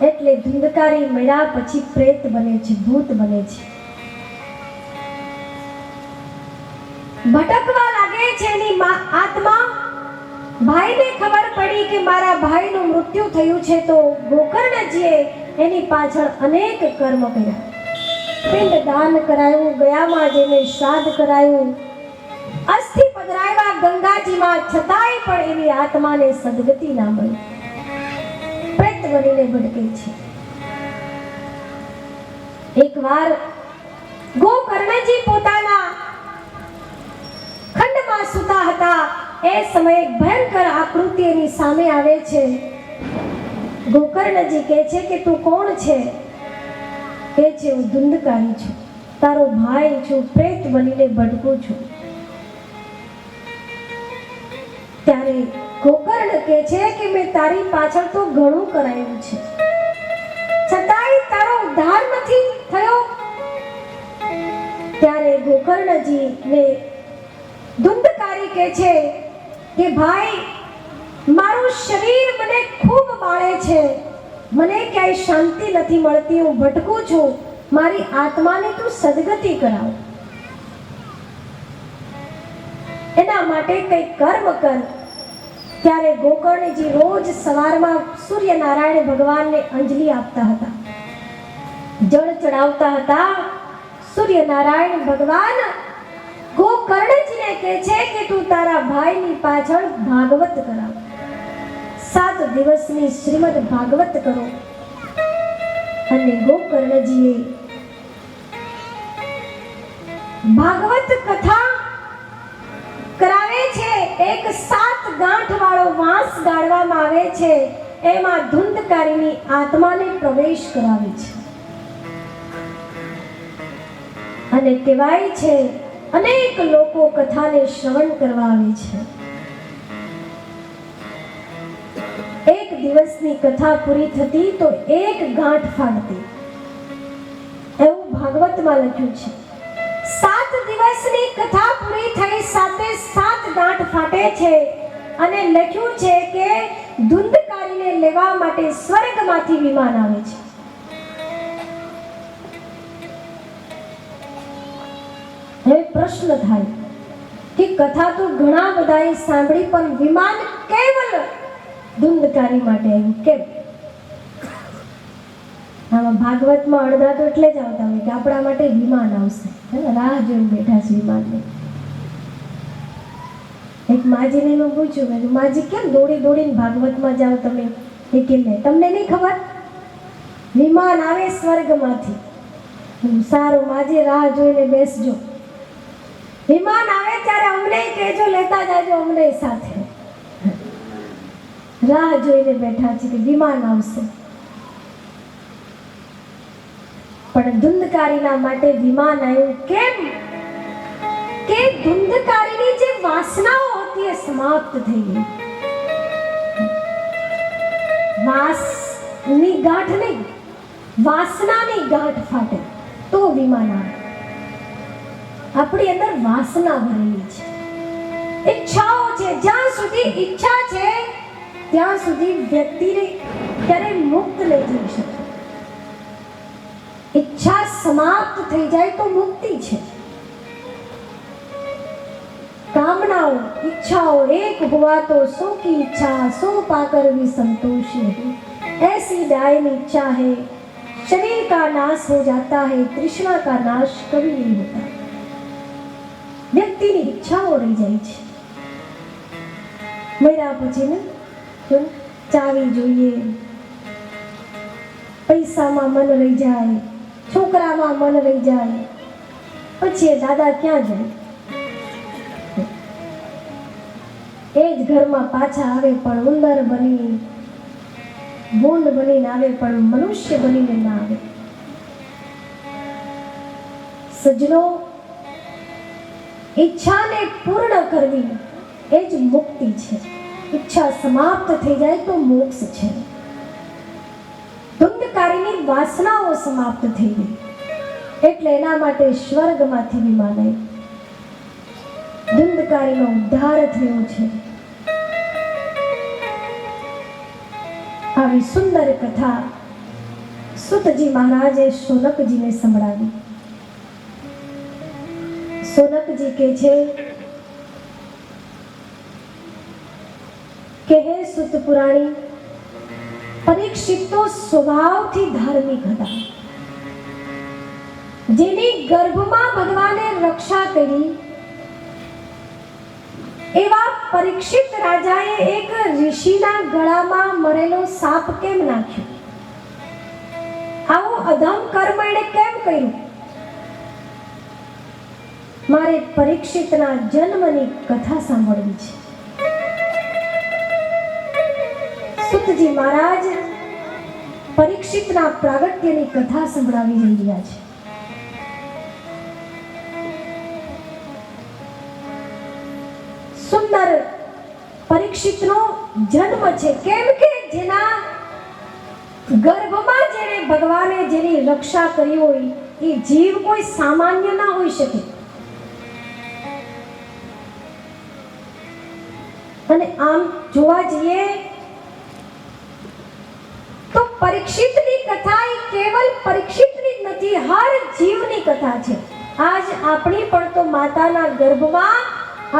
એટલે ધુંધકારી મર્યા પછી પ્રેત બને છે, ભૂત બને છે. ભટકવા લાગે છે એની આત્મા. ભાઈને ખબર પડી કે મારા ભાઈનું મૃત્યુ થયું છે તો ગોકર્ણજીએ એની પાછળ અનેક કર્મ કર્યા. પિંડ દાન કરાયું, ગયામાં જઈને શ્રાદ્ધ કરાયું, અસ્થિ પધરાવ્યા ગંગાજીમાં, છતાંય પણ એની આત્માને સદગતિ ના મળી. પ્રેત બનીને ભટકે છે. એકવાર ગોકર્ણજી પોતાના ખંડમાં સૂતા હતા. એ સમયે ભયંકર આકૃતિ એની સામે આવે છે. ગોકર્ણજી કહે છે કે તું કોણ છે? કહે છે હું ધુંધકારી છું, તારો ભાઈ છું, પ્રેત બનીને ભટકું છું. ત્યારે ગોકર્ણ કહે છે કે મેં તારી પાછળ તો ઘણું કરાયું છે, છતાંય તારો ઉદ્ધાર નથી થયો. ત્યારે ગોકર્ણજી ને ધુંધકારી કહે છે કે ભાઈ મારું શરીર મને ખૂબ બાળે છે, મને ક્યાંય શાંતિ નથી મળતી, હું ભટકું છું, મારી આત્માને તું સદગતિ કરાવ, એના માટે કંઈ કર્મ કર. ત્યારે ગોકર્ણજી રોજ સવારમાં સૂર્યનારાયણ ભગવાનને અંજલિ આપતા હતા, જળ ચડાવતા હતા. સૂર્યનારાયણ ભગવાન ગોકર્ણજીને કહે છે કે તું તારા ભાઈની પાછળ ભાગવત કરાવ, 7 દિવસની શ્રીમદ ભાગવત કરો. અને ગોકર્ણજીએ ભાગવત કથા કરાવે છે. એક 7 ગાંઠ વાળો વાંસ ગાળવામાં આવે છે, એમાં ધુંધકારીની આત્માને પ્રવેશ કરાવે છે. અને કહેવાય છે અનેક લોકો કથાને શ્રવણ કરવા આવે છે. એક દિવસની કથા પૂરી થતી તો એક ગાંઠ ફાટતી, એવું ભાગવતમાં લખ્યું છે. 7 દિવસની કથા પૂરી થઈ, 7 ગાંઠ ફાટે છે. અને લખ્યું છે કે ધુંધકારીને લેવા માટે સ્વર્ગમાંથી વિમાન આવે છે. હવે પ્રશ્ન થાય કે કથા તો ઘણા બધાએ સાંભળી, પણ વિમાન કેવલ ધુંધકારી માટે આવ્યું કેમ? આમાં ભાગવતમાં અડધા તો એટલે જ આવતા હોય કે આપણા માટે વિમાન આવશે, રાહ જોઈને બેઠા છે વિમાનને. એક માજીને મેં પૂછ્યું, મેં માજી કેમ દોડી દોડીને ભાગવતમાં જાઓ તમે? એ કે તમને નહીં ખબર, વિમાન આવે સ્વર્ગમાંથી. સારું માજી, રાહ જોઈને બેસજો, વિમાન આવે ત્યારે અમને કહેજો, લેતા જાજો અમને સાથે. રાહ જોઈને બેઠા છે કે વિમાન આવશે. પણ ધુંધકારીના માટે વિમાન આવ્યું કેમ? કે ધુંધકારીની જે વાસનાઓ હતી એ સમાપ્ત થઈ ગઈ. વાસની ગાંઠ નહીં, વાસનાની ગાંઠ ફાટે તો વિમાન આવે. આપણી અંદર વાસના ભરેલી છે, ઈચ્છાઓ છે. જ્યાં સુધી ઈચ્છા છે ત્યાં સુધી વ્યક્તિને ક્યારેય મુક્ત નહીં થઈ શકે. ઈચ્છા સમાપ્ત થઈ જાય તો મુક્તિ છે. कामनाओं इच्छाओं एक हुआ तो सो की इच्छा सो पाकर भी संतोष नहीं, ऐसी दायनी इच्छा है शरीर का नाश हो जाता है, तृष्णा का नाश कभी नहीं होता. व्यक्ति ની ઈચ્છાઓ રહી જાય છે. મર્યા પછી ને ચાવી જોઈએ, પૈસામાં મન રહી જાય, છોકરામાં મન રહી જાય, પછી દાદા ક્યાં જાય? એ જ ઘરમાં પાછા આવે પણ ઉંદર બની, ભૂંડ બનીને આવે પણ મનુષ્ય બનીને ના આવે. સજનો, ઈચ્છાને પૂર્ણ કરવી એ જ મુક્તિ છે. ઈચ્છા સમાપ્ત થઈ જાય તો મોક્ષ છે. ધુંધકારીની વાસનાઓ સમાપ્ત થઈ ગઈ એટલે એના માટે સ્વર્ગમાંથી વિમાન આવ્યું. ધુંધકારીનો ઉદ્ધાર થયો છે. આવી સુંદર કથા સુતજી મહારાજે શૌનકજીને સંભળાવી. શૌનકજી કહે છે કે હે સુત પુરાણી, પરીક્ષિત તો સ્વભાવથી ધાર્મિક હતા. જેની ગર્ભમાં ભગવાને રક્ષા કરી એવા પરીક્ષિત રાજાએ એક ઋષિના ગળામાં મરેલો સાપ કેમ નાખ્યો? આવું અધમ કર્મ એણે કેમ કર્યું? મારે પરીક્ષિતના જન્મની કથા સાંભળવી છે. સુતજી મહારાજ પરીક્ષિતના પ્રાગટ્યની કથા સંભળાવી જઈ રહ્યા છે. સુંદર પરીક્ષિતનો જન્મ છે. કેમ કે જેના ગર્ભમાં જેને ભગવાને જેની રક્ષા કરી હોય એ જીવ કોઈ સામાન્ય ના હોઈ શકે. અને આમ જોવા જઈએ તો પરીક્ષિતની કથા એ કેવલ પરીક્ષિતની જ નથી, હર જીવની કથા છે. આજ આપણી પણ તો માતાના ગર્ભમાં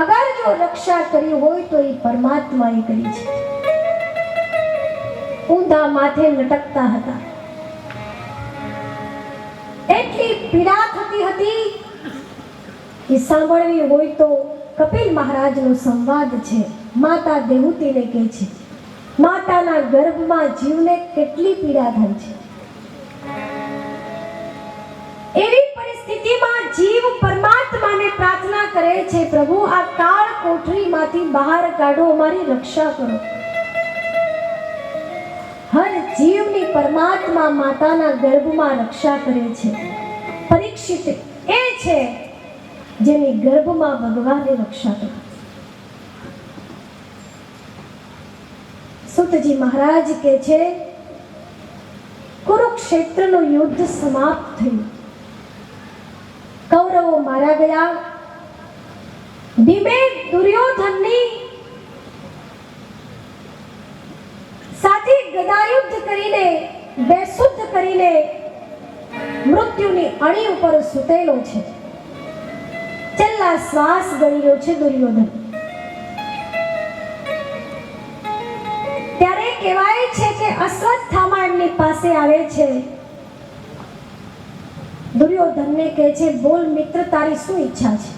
અગર જો રક્ષા કરી હોય તો એ પરમાત્માએ કરી છે. ઊંધા માથે લટકતા હતા, એટલી પીડા થતી હતી કે સાંભળવી હોય તો કપિલ મહારાજનો સંવાદ છે. માતા દેવહૂતિને કહે છે, માતાના ગર્ભમાં જીવને કેટલી પીડા થાય છે. એવી પરિસ્થિતિમાં જીવ પરમાત્માને પ્રાર્થના કરે છે, પ્રભુ આ કાળ કોઠરીમાંથી બહાર કાઢો, અમારી રક્ષા કરો. હર જીવની પરમાત્મા માતાના ગર્ભમાં રક્ષા કરે છે. પરીક્ષિત એ છે જેની ગર્ભમાં ભગવાને રક્ષા કરી. સુતજી મહારાજ કહે છે, કુરુક્ષેત્રનું યુદ્ધ સમાપ્ત થયું, કૌરવો મારા ગયા. ભીમે દુર્યોધનની સાથે ગદાયુદ્ધ કરીને બેશુદ્ધ કરીને મૃત્યુની અણી ઉપર સૂતેલો છે. છેલ્લા શ્વાસ ગળી રહ્યો છે દુર્યોધન. ત્યારે કહેવાય છે કે અશ્વત્થામા એમની પાસે આવે છે. દુર્યોધનને કહે છે, બોલ મિત્ર, તારી શું ઈચ્છા છે?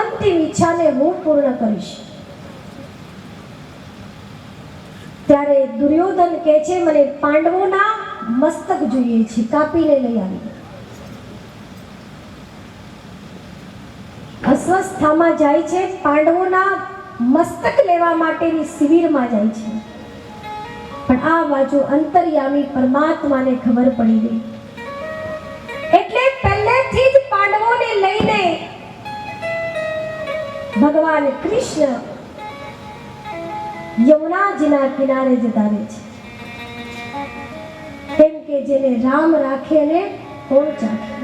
અંતિમ ઈચ્છાને હું પૂર્ણ કરીશ. ત્યારે દુર્યોધન કહે છે, મને પાંડવોના મસ્તક જોઈએ છે, કાપીને લઈ આવી. અશ્વત્થામા જાય છે, પાંડવોના મસ્તક લેવા માટેની શિબિરમાં જાય છે. પણ આ બાજુ અંતર્યામી પરમાત્માને ખબર પડી ગઈ, એટલે પહેલેથી જ પાંડવોને લઈને ભગવાન કૃષ્ણ યમુનાજીના કિનારે જતા રહે છે. કેમ કે જેને રામ રાખે ને કોણ ચાખે,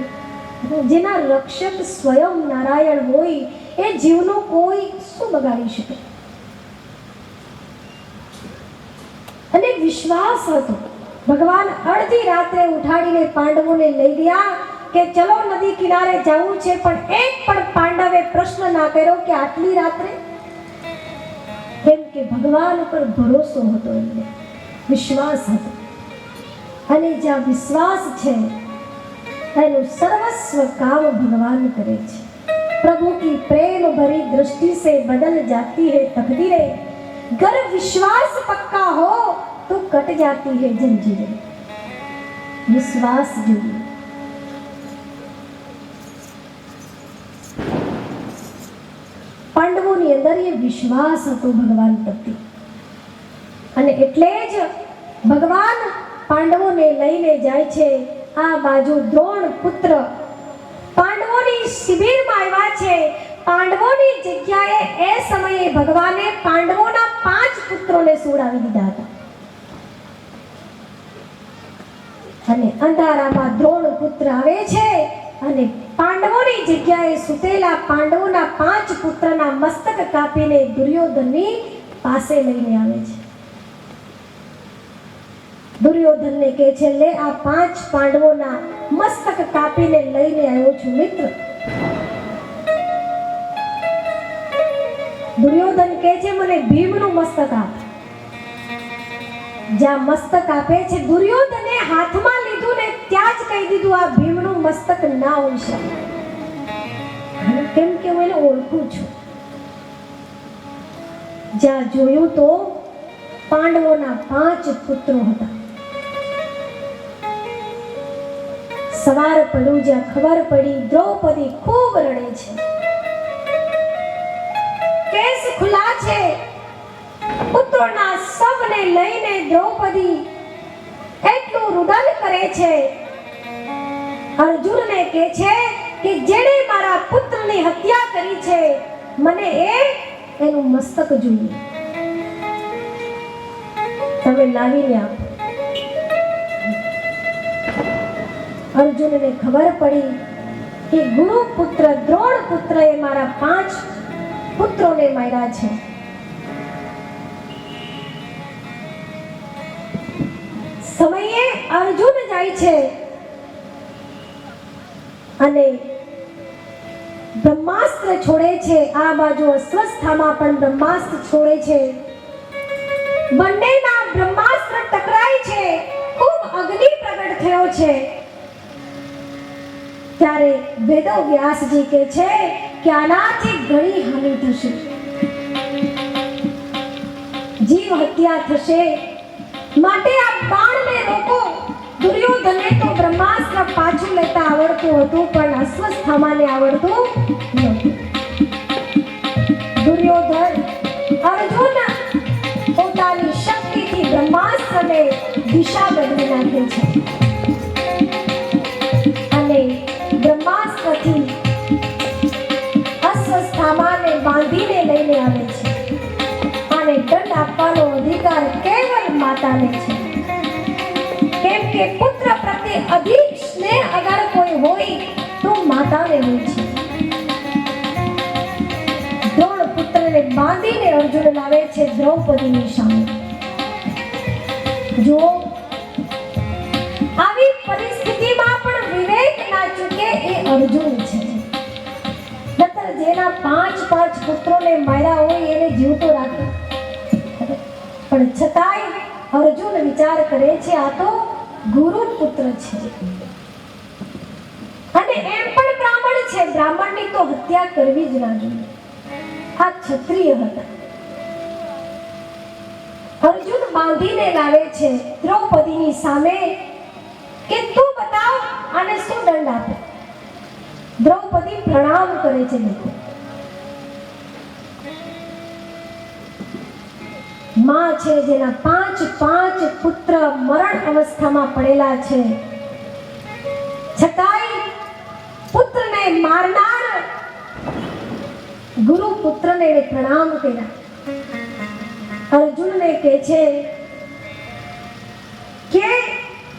જેના રક્ષક સ્વયં નારાયણ હોય એ જીવનો કોઈ શું બગાડી શકે. અને વિશ્વાસ હતો. ભગવાન અડધી રાત્રે ઉઠાડીને પાંડવોને લઈ ગયા કે ચલો નદી કિનારે જવું છે, પણ એક પણ પાંડવે પ્રશ્ન ના કર્યો કે આટલી રાત્રે. કેમ કે ભગવાન ઉપર ભરોસો હતો, એમને વિશ્વાસ હતો. અને જ્યાં વિશ્વાસ છે એનું સર્વસ્વ કામ ભગવાન કરે છે. प्रभु की प्रेम भरी दृष्टि से बदल जाती है तकदीरें, गर विश्वास पक्का हो तो कट जाती है जंजीरें. विश्वास જોઈએ. પાંડવોની અંદર એ વિશ્વાસ હતો ભગવાન પ્રત્યે, અને એટલે જ ભગવાન પાંડવોને લઈને જાય છે. આ બાજુ દ્રોણ પુત્ર પાંડવોની શિબિરમાં આવ્યા છે. પાંડવોની જગ્યાએ એ સમયે ભગવાને પાંડવોના 5 પુત્રોને સુવડાવી દીધા હતા. અને અંધારામાં દ્રોણ પુત્ર આવે છે અને પાંડવોની જગ્યાએ સુતેલા પાંડવોના 5 પુત્રના મસ્તક કાપીને દુર્યોધનની પાસે લઈને આવે છે. દુર્યોધનને કહે છે, લે આ 5 પાંડવોના મસ્તક કાપીને લઈને આવ્યો છું મિત્ર. દુર્યોધન કહે છે, મને ભીમનું મસ્તક આપ. જ્યાં મસ્તક આપે છે, દુર્યોધને હાથમાં લીધું ને ત્યાં જ કહી દીધું આ ભીમનું મસ્તક ના હોઈ શકે. કેમ કે હું એને ઓળખું છું. જ્યાં જોયું તો પાંડવોના 5 પુત્રો હતા. સવાર પડ્યું, જ્યાં ખબર પડી દ્રૌપદી ખૂબ રડે છે, કેસ ખુલ્લા છે. પુત્રોના શવને લઈને દ્રૌપદી એટલું રુદન કરે છે. અર્જુનને કહે છે કે જેણે મારા પુત્રની હત્યા કરી છે, મને એનું મસ્તક જોઈએ, તમે લાવીને આપો. અર્જુનને ખબર પડી કે ગુરુ પુત્ર દ્રોણ પુત્રએ મારા 5 પુત્રોને માર્યા છે. સમયે અર્જુન જાય છે અને બ્રહ્માસ્ત્ર છોડે છે. આ બાજુ અસ્વસ્થામાં પણ બ્રહ્માસ્ત્ર છોડે છે. બંનેના બ્રહ્માસ્ત્ર ટકરાય છે. ખૂબ અગ્નિ પ્રગટ થયો છે. ત્યારે વેદો વ્યાસજી કહે છે કે આનાથી ઘણી હાનિ થશે, જીવ હત્યા થશે, માટે આ બાણને રોકો. દુર્યોધનને તો બ્રહ્માસ્ત્ર પાછું લેતા આવડતું હતું, પણ અસ્વસ્થામાને આવડતું નહોતું. દુર્યોધન અર્જુન પોતાની શક્તિથી બ્રહ્માસ્ત્રને દિશા બદલી નાખે છે અને બ્રહ્માસ્ત્રથી અસ્વસ્થામાને બાંધીને લઈને આવે છે. અને દંડ આપવાનો અધિકાર કેવલ માતાને છે, કેમ કે પુત્ર પ્રત્યે અધિક સ્નેહ અગર કોઈ હોય તો માતાને હોય છે. દ્રોણ પુત્રને બાંધીને અર્જુન લાવે છે દ્રૌપદીની સામે. જો આવી પરિસ્થિતિમાં પણ વિવેક ના ચૂકે એ અર્જુન છે. નતર જેના 5 પુત્રોને માર્યા હોય એને જીવતો રાખે, પણ છતાંય અર્જુન વિચાર કરે છે આ તો ગુરુ પુત્ર છે અને એમ પણ બ્રાહ્મણ છે, બ્રાહ્મણની તો હત્યા કરવી જ ના જોઈએ. આ ક્ષત્રિય હતા. અર્જુન બાંધીને લાવે છે દ્રૌપદીની સામે કે તું બતાવ આને શું દંડ આપે. દ્રૌપદી પ્રણામ કરે છે. માં છે જેના 5 પુત્ર મરણ અવસ્થામાં પડેલા છે, છતાંય પુત્રને મારનાર ગુરુ પુત્રને પ્રણામ કર્યા. અર્જુનને કહે છે કે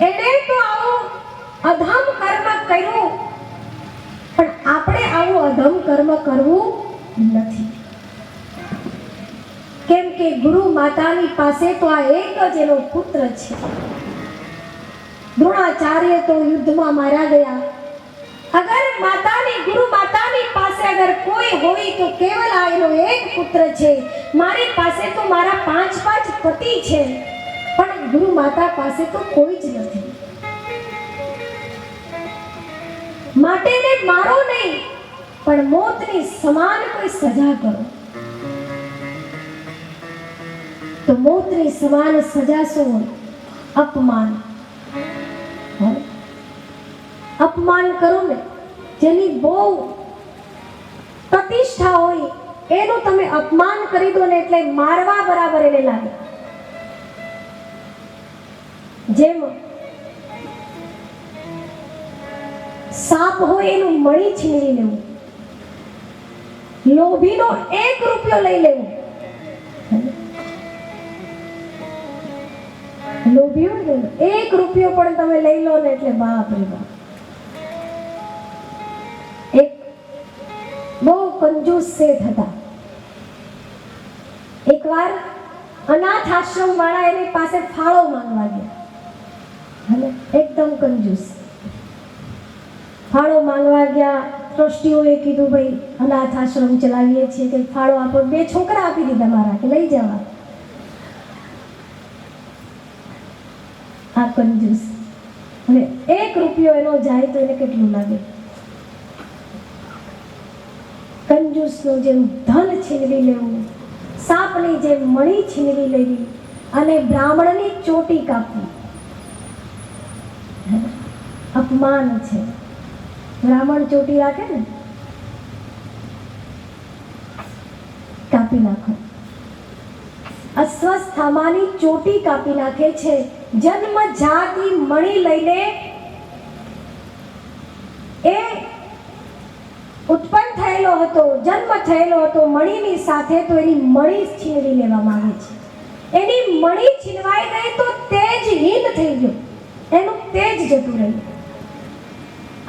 એણે તો આવું અધમ કર્મ કર્યું, પણ આપણે આવું અધમ કર્મ કરવું નથી. કેમ કે ગુરુ માતાની પાસે તો આ એક જ એનો પુત્ર છે. દ્રોણાચાર્ય તો યુદ્ધમાં માર્યા ગયા. અગર ગુરુ માતાની પાસે અગર કોઈ હોય તો કેવલ આ એનો એક પુત્ર છે. મારી પાસે તો મારા 5 પતિ છે, પણ ગુરુ માતા પાસે તો કોઈ જ નથી. માટે એને મારો નહીં, પણ મોતની સમાન કોઈ સજા કરો. તો મોતની સમાન સજા શું હોય? અપમાન. અપમાન કરો ને, જેની બહુ પ્રતિષ્ઠા હોય એનું તમે અપમાન કરી દો ને એટલે મારવા બરાબર એને લાગે. જેમ સાપ હોય એનું મણી છીનવી લેવું, લોભીનો 1 રૂપિયો લઈ લેવું. લોભી હોય ને 1 રૂપિયો પણ તમે લઈ લો ને એટલે બાપ રે બાપ. એક બહુ કંજૂસ શેઠ હતા. એકવાર અનાથ આશ્રમ વાળા એની પાસે ફાળો માંગવા ગયા. અને એકદમ કંજૂસ ફાળો માંગવા ગયા. ટ્રસ્ટીઓએ કીધું ભાઈ અનાથ આશ્રમ ચલાવીએ છીએ કે ફાળો આપો. 2 છોકરા આપી દીધા મારા કે લઈ જવા. આ કંજૂસ. અને 1 રૂપિયો એનો જાય તો એને કેટલું લાગે? કંજૂસનું જેમ ધન છીનવી લેવું, સાપની જેમ મણી છીનવી લેવી અને બ્રાહ્મણની ચોટી કાપવી અપમાન છે. બ્રાહ્મણ ચોટી રાખે ને, કાપી નાખો. અસ્વસ્થામાની ચોટી કાપી નાખે છે. જન્મ જાતિ મણી લઈને એ ઉત્પન્ન થયેલો હતો, જન્મ થયેલો હતો મણીની સાથે, તો એની મણી છીનવી લેવામાં આવે છે. એની મણી છીનવાઈ ગઈ તો તેજહીન થઈ ગયો, એનું તેજ જતું રહ્યું.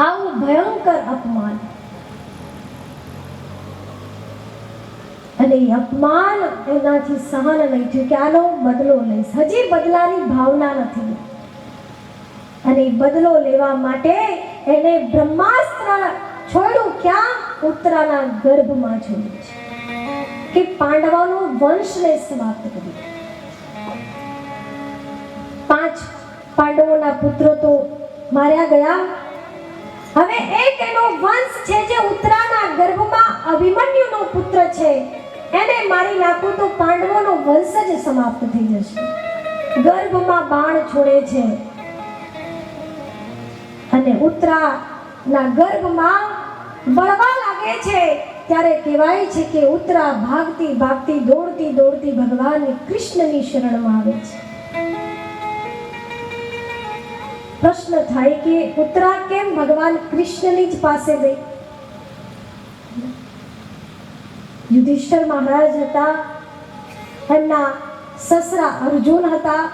આવું ભયંકર અપમાન. અને એ અપમાન એનાથી સહન નહીં થયું કે આનો બદલો લઈશ. હજી બદલાની ભાવના નથી. અને બદલો લેવા માટે એને બ્રહ્માસ્ત્ર છોડ્યું, ક્યાં? ઉત્તરાના ગર્ભમાં છોડ્યું છે કે પાંડવોનો વંશને સમાપ્ત કરી. 5 પાંડવોના પુત્રો તો માર્યા ગયા. હવે એક એનો વંશ છે જે ઉત્તરાના ગર્ભમાં અભિમન્યુનો પુત્ર છે, એને મારી નાખું તો પાંડવોનો વંશ જ સમાપ્ત થઈ જશે. ગર્ભમાં બાણ છોડે છે અને ઉત્તરાના ગર્ભમાં બળવા લાગે છે. ત્યારે કહેવાય છે કે ઉત્તરા ભાગતી ભાગતી દોડતી દોડતી ભગવાન કૃષ્ણની શરણમાં આવે છે. પ્રશ્ન થાય કે ઉત્તરા કેમ ભગવાન કૃષ્ણની જ પાસે ગઈ? યુધિષ્ઠિર મહારાજ હતા, એમના સસરા અર્જુન હતા,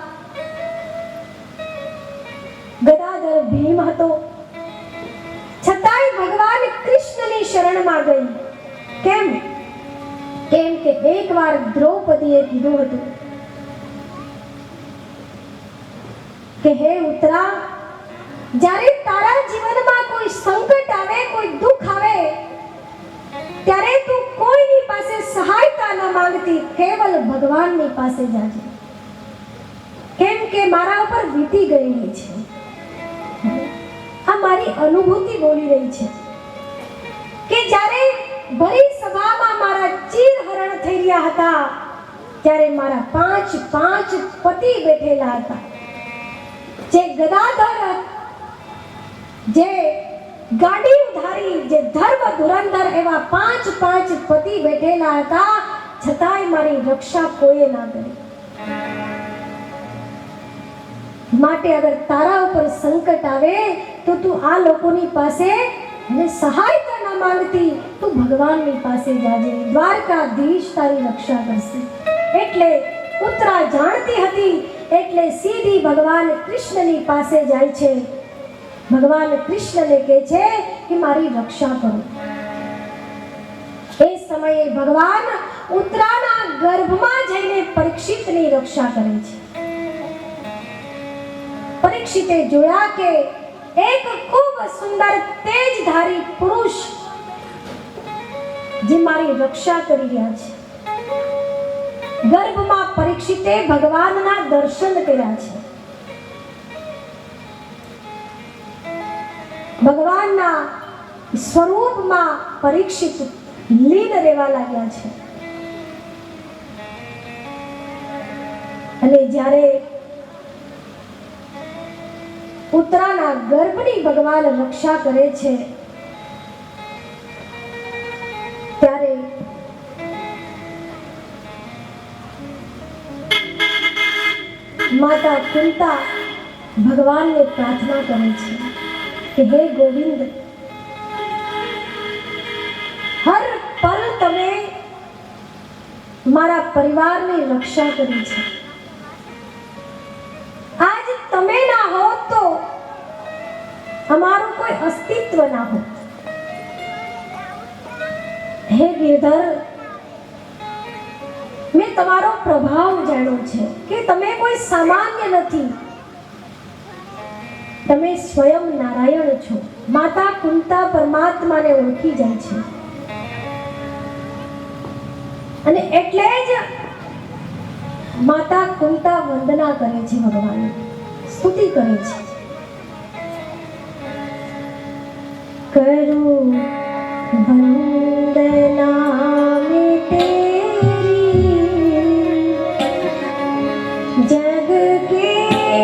ગદાધર ભીમ હતો, છતાંય ભગવાન કૃષ્ણની શરણમાં ગઈ. કેમ? કેમ કે એકવાર દ્રૌપદીએ કીધું હતું કે હે ઉત્તરા, જ્યારે તારા જીવનમાં કોઈ સંકટ આવે, કોઈ દુઃખ આવે, ત્યારે તું કોઈની પાસે સહાયતા ન માંગતી, કેવલ ભગવાનની પાસે જાજે. કેમ કે મારા ઉપર વીતી ગયેલી છે. આ મારી અનુભૂતિ બોલી રહી છે કે જ્યારે ભરી સભામાં મારા ચીરહરણ થઈ રહ્યા હતા, ત્યારે મારા 5 પતિ બેઠેલા હતા. જે ગદાધર, જે ગાડી ઉધારી, જે ધર્મ ધુરંધર, એવા 5 પતિ બેઠેલા હતા, છતાંય મારી રક્ષા કોઈએ ના કરી. માટે અગર તારા ઉપર સંકટ આવે તો તું આ લોકોની પાસે સહાયતા ન માંગતી, તું ભગવાનની પાસે જાજે. દ્વારકાધીશ તારી રક્ષા કરશે. એટલે ઉત્તરા જાણતી હતી, એટલે સીધી ભગવાન કૃષ્ણની પાસે જાય છે. ભગવાન કૃષ્ણને કહે છે કે મારી રક્ષા કરો. એ સમયે ભગવાન ઉત્તરાના ગર્ભમાં જઈને પરીક્ષિતની રક્ષા કરે છે. પરીક્ષિતે જોયા કે એક ખૂબ સુંદર તેજધારી પુરુષ જે મારી રક્ષા કરી રહ્યા છે. ગર્ભમાં પરીક્ષિતે ભગવાનના દર્શન કર્યા છે. ભગવાનના સ્વરૂપમાં પરીક્ષિત લીન રહેવા લાગ્યા છે. અને જ્યારે ઉત્તરાના ગર્ભની ભગવાન રક્ષા કરે છે, ત્યારે માતા કુંતા ભગવાનને પ્રાર્થના કરે છે કે હે ગોવિંદ, હર પલ તમે મારા પરિવારની રક્ષા કરી છે. આજ તમે ના હોત તો અમારું કોઈ અસ્તિત્વ ના હોત. હે ગિરધર, મેં તમારો પ્રભાવ જાણ્યો છે કે તમે કોઈ સામાન્ય નથી, તમે સ્વયં નારાયણ છો. માતા કુંતા પરમાત્માને ઓળખી જાય છે અને એટલે જ માતા કુંતા વંદના કરે છે, ભગવાનની સ્તુતિ કરે છે. કરું વંદના મેં તેરી જગ કે જગ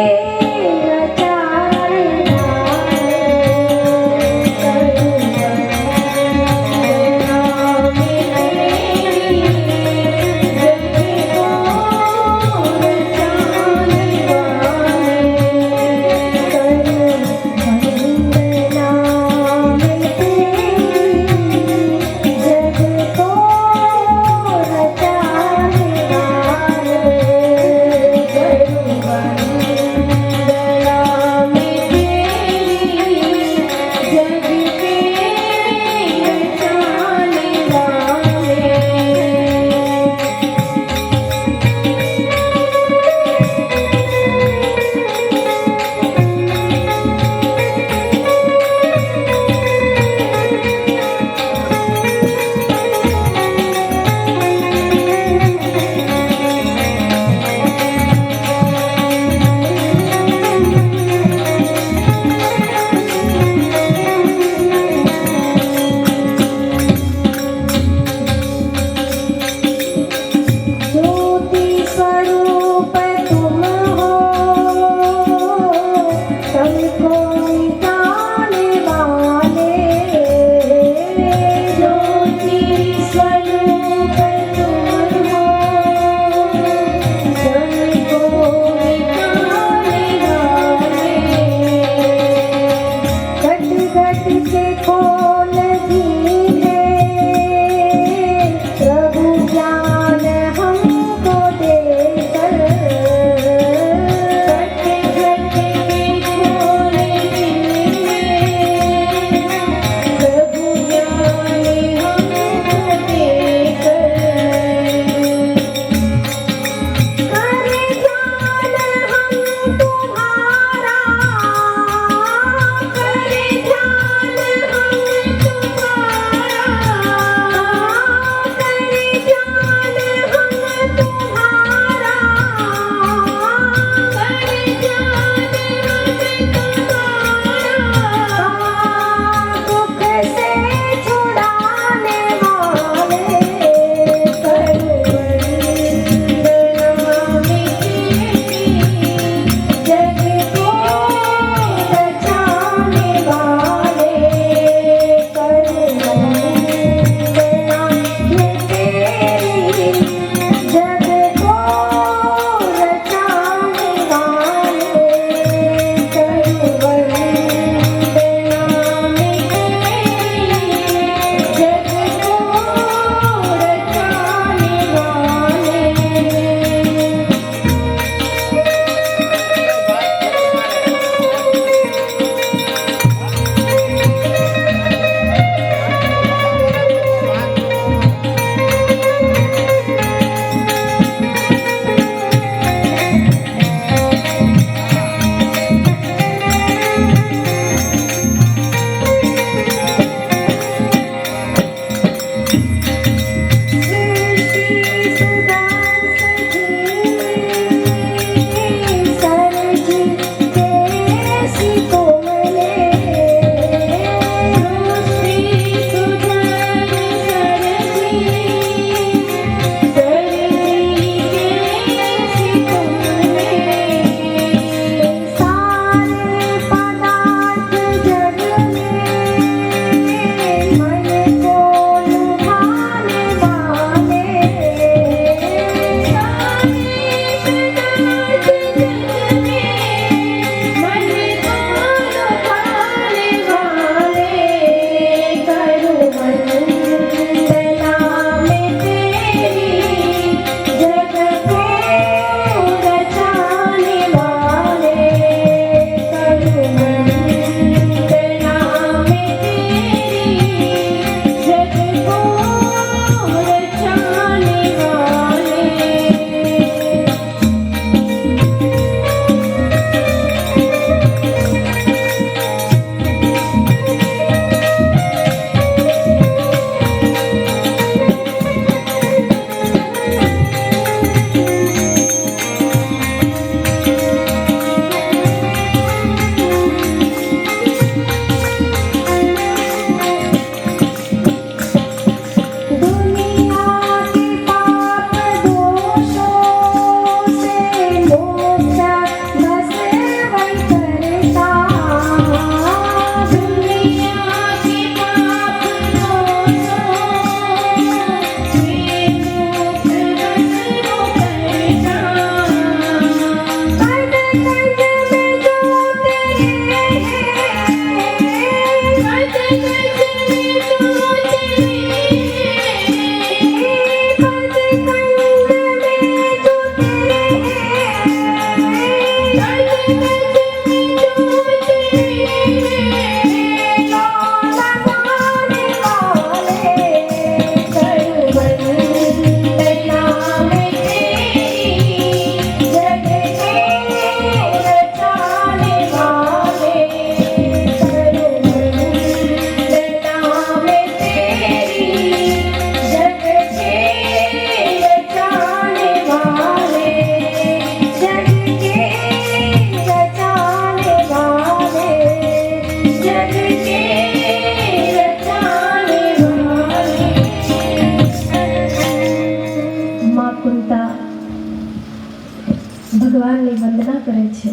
કરે છે.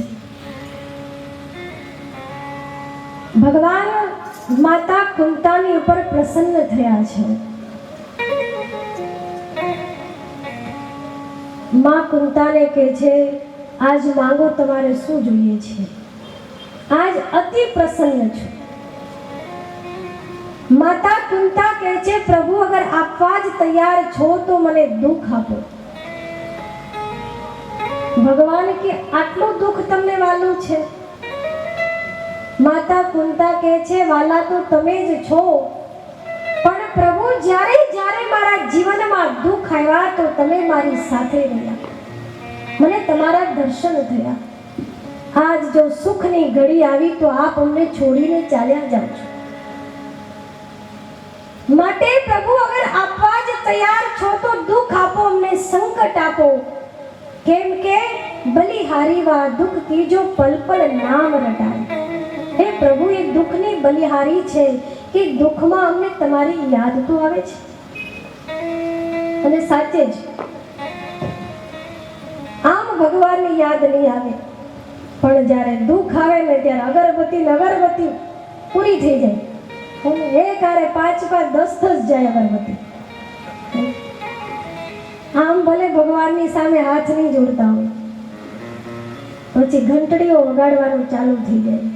ભગવાન માતા કુંતાની ઉપર પ્રસન્ન થયા છે. માં કુંતાને કહે છે, આજ માંગો તમારે શું જોઈએ છે. આજ અતિ પ્રસન્ન છું. માતા કુંતા કહે છે, પ્રભુ અગર આપવા જ તૈયાર છો તો મને દુઃખ આપો. ભગવાન કે આટલું દુઃખ તમને વાલું છે? માતા કુંતા કહે છે, વાલા તો તમે જ છો, પણ પ્રભુ જ્યારે જ્યારે મારા જીવનમાં દુઃખ આવ્યા તો તમે મારી સાથે રહ્યા, મને તમારા દર્શન થયા. આજ જો સુખની ઘડી આવી તો આપ અમને છોડીને ચાલ્યા જાઓ છો. માટે પ્રભુ અગર આપવા જ તૈયાર છો તો દુઃખ આપો, અમને સંકટ આપો. કેમ કે બલિહારી વા દુઃખ કી જો પલ પલ નામ રટાય. હે પ્રભુ, એ દુઃખની બલિહારી છે કે દુઃખમાં અમને તમારી યાદ તો આવે છે. અને સાચે જ આમ ભગવાનની યાદ નહીં આવે, પણ જ્યારે દુઃખ આવે ને ત્યારે અગરબત્તી પૂરી થઈ જાય. એક હારે 5 5 10 10 જાય અગરબત્તી. આમ ભલે ભગવાનની સામે હાથ નહીં જોડતા હોય, પછી ઘંટડીઓ વગાડવાનું ચાલુ થઈ જાય.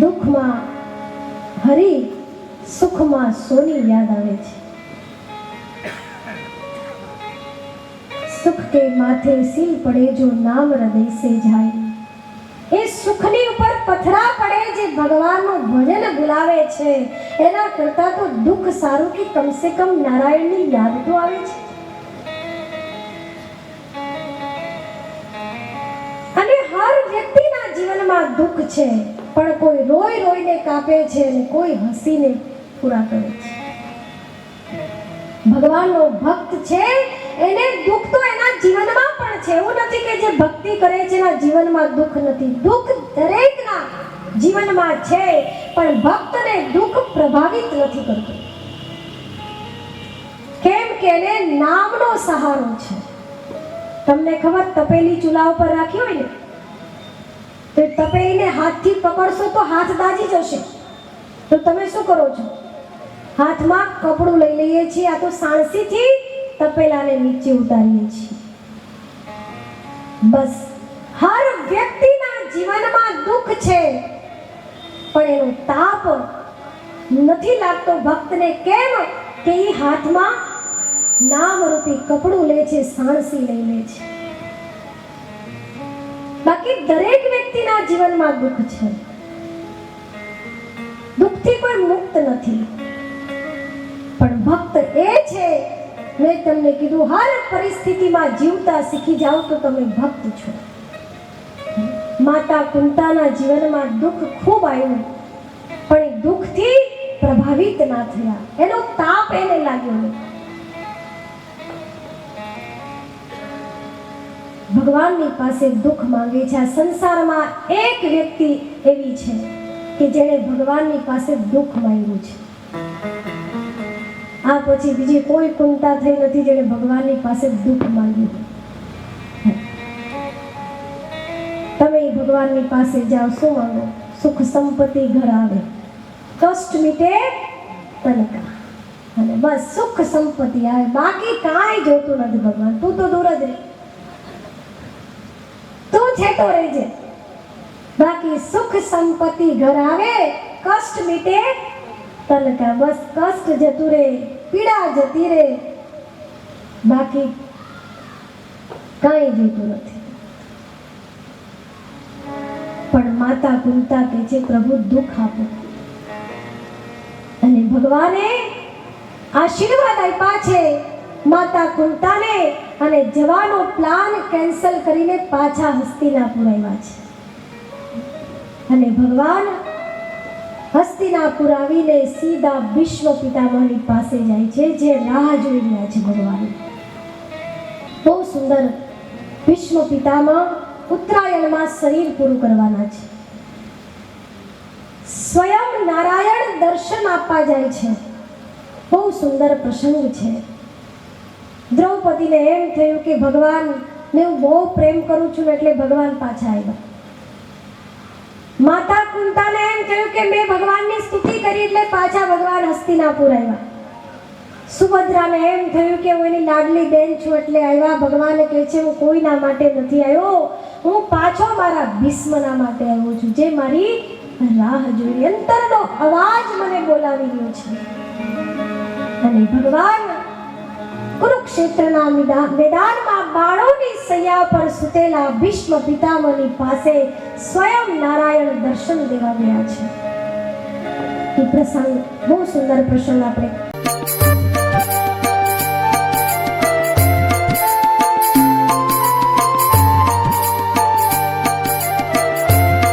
દુઃખમાં હરી, સુખમાં સોની યાદ આવે છે. સુખ કે માથે સીલ પડે જો નામ હૃદય સે જાય. એ સુખની ઉપર પથરા પડે જે ભગવાનનું ભજન ભૂલાવે છે, એના કરતા તો દુઃખ સારું કે કમસે કમ નારાયણની યાદ તો આવે છે. અને હર વ્યક્તિના જીવનમાં દુઃખ છે, પણ કોઈ રોઈ રોઈને કાપે છે અને કોઈ હસીને પૂરા કરે છે. ભગવાનનો ભક્ત છે એને દુઃખ તો એના જીવનમાં પણ છે. એવું નથી કે જે ભક્તિ કરે છે એના જીવનમાં દુઃખ નથી. દુઃખ દરેકના જીવનમાં છે, પણ ભક્તને દુઃખ પ્રભાવિત નથી કરતું. કેમ કે એને નામનો સહારો છે. તમને ખબર, તપેલી ચૂલા ઉપર રાખી હોય ને તો તપેલીને હાથથી પકડશો તો હાથ દાજી જશે. તો તમે શું કરો છો? હાથમાં કપડું લઈ લઈએ છીએ, આ તો સાણસીથી તપેલાને નીચે ઉતારીએ છીએ. બસ હર વ્યક્તિના જીવનમાં દુઃખ છે, પણ એનો તાપ નથી લાગતો ભક્તને. કેમ કે એ હાથમાં નામરૂપી કપડું લે છે, સાણસી લઈ લે છે. બાકી દરેક વ્યક્તિના જીવનમાં દુઃખ છે. દુઃખથી કોઈ મુક્ત નથી, પણ ભક્ત એ છે, મેં તમને કીધું, હર પરિસ્થિતિમાં જીવતા શીખી જાઓ તો તમે ભક્ત છો. માતા કુંતાના જીવનમાં દુઃખ ખૂબ આવ્યું, પણ એ દુઃખથી પ્રભાવિત ના થયા, એનો તાપ એને લાગ્યો નહીં. ભગવાનની પાસે દુઃખ માંગે છે. આ સંસારમાં એક વ્યક્તિ એવી છે કે જેણે ભગવાનની પાસે દુઃખ માંગ્યું છે. આ પછી બીજી કોઈ કુંતા થઈ નથી જેણે ભગવાનની પાસે દુઃખ માંગ્યું. તમે ભગવાનની પાસે જાઓ, શું માંગો? સુખ સંપત્તિ ઘર આવે, કષ્ટ મીટે તનકા, અને બસ સુખ સંપત્તિ આવે, બાકી કાંઈ જોતું નથી. ભગવાન તું તો દૂર જ રહે, તું છેટો રહેજે, બાકી સુખ સંપત્તિ ઘર આવે, કષ્ટ મીટે તનકા, બસ કષ્ટ જતું રહે, પીડા જતી રહે, બાકી કાંઈ જોતું નથી. પણ માતા કુંતા કહે છે, પ્રભુ દુઃખ આપો. અને ભગવાને આશીર્વાદ આપ્યા છે માતા કુંતાને, અને જવાનો પ્લાન કેન્સલ કરીને પાછા હસ્તિનાપુર આવ્યા છે. અને ભગવાન હસ્તિનાપુર આવીને સીધા વિશ્વ પિતામહની પાસે જાય છે, જે રાહ જોઈ રહ્યા છે ભગવાન. બહુ સુંદર. વિશ્વ પિતામહ ઉત્તરાયણમાં શરીર પૂરું કરવાના છે. સ્વયં નારાયણ દર્શન આપવા જાય છે. બહુ સુંદર પ્રસંગ છે. દ્રૌપદીને એમ થયું કે ભગવાન ને હું બહુ પ્રેમ કરું છું ને એટલે ભગવાન પાછા આવ્યા. માતા કુંતાને એમ થયું કે મેં ભગવાનની સ્તુતિ કરી એટલે પાછા ભગવાન હસ્તિનાપુર આવ્યા. સુભદ્રાને એમ થયું કે હું એની લાડલી બેન છું એટલે આવ્યા. ભગવાને કહે છે હું કોઈના માટે નથી આવ્યો, હું પાછો મારા ભીષ્મના માટે આવ્યો છું, જે મારી રાહ જોઈ. અંતરનો અવાજ મને બોલાવી રહ્યો છે. અને ભગવાન કુરુક્ષેત્રના મેદાનમાં બાળોની સૈયા પર સૂતેલા ભીષ્મ પિતામહની પાસે સ્વયં નારાયણ દર્શન દેવા ગયા છે. એ પ્રસંગ બહુ સુંદર પ્રસંગ આપણે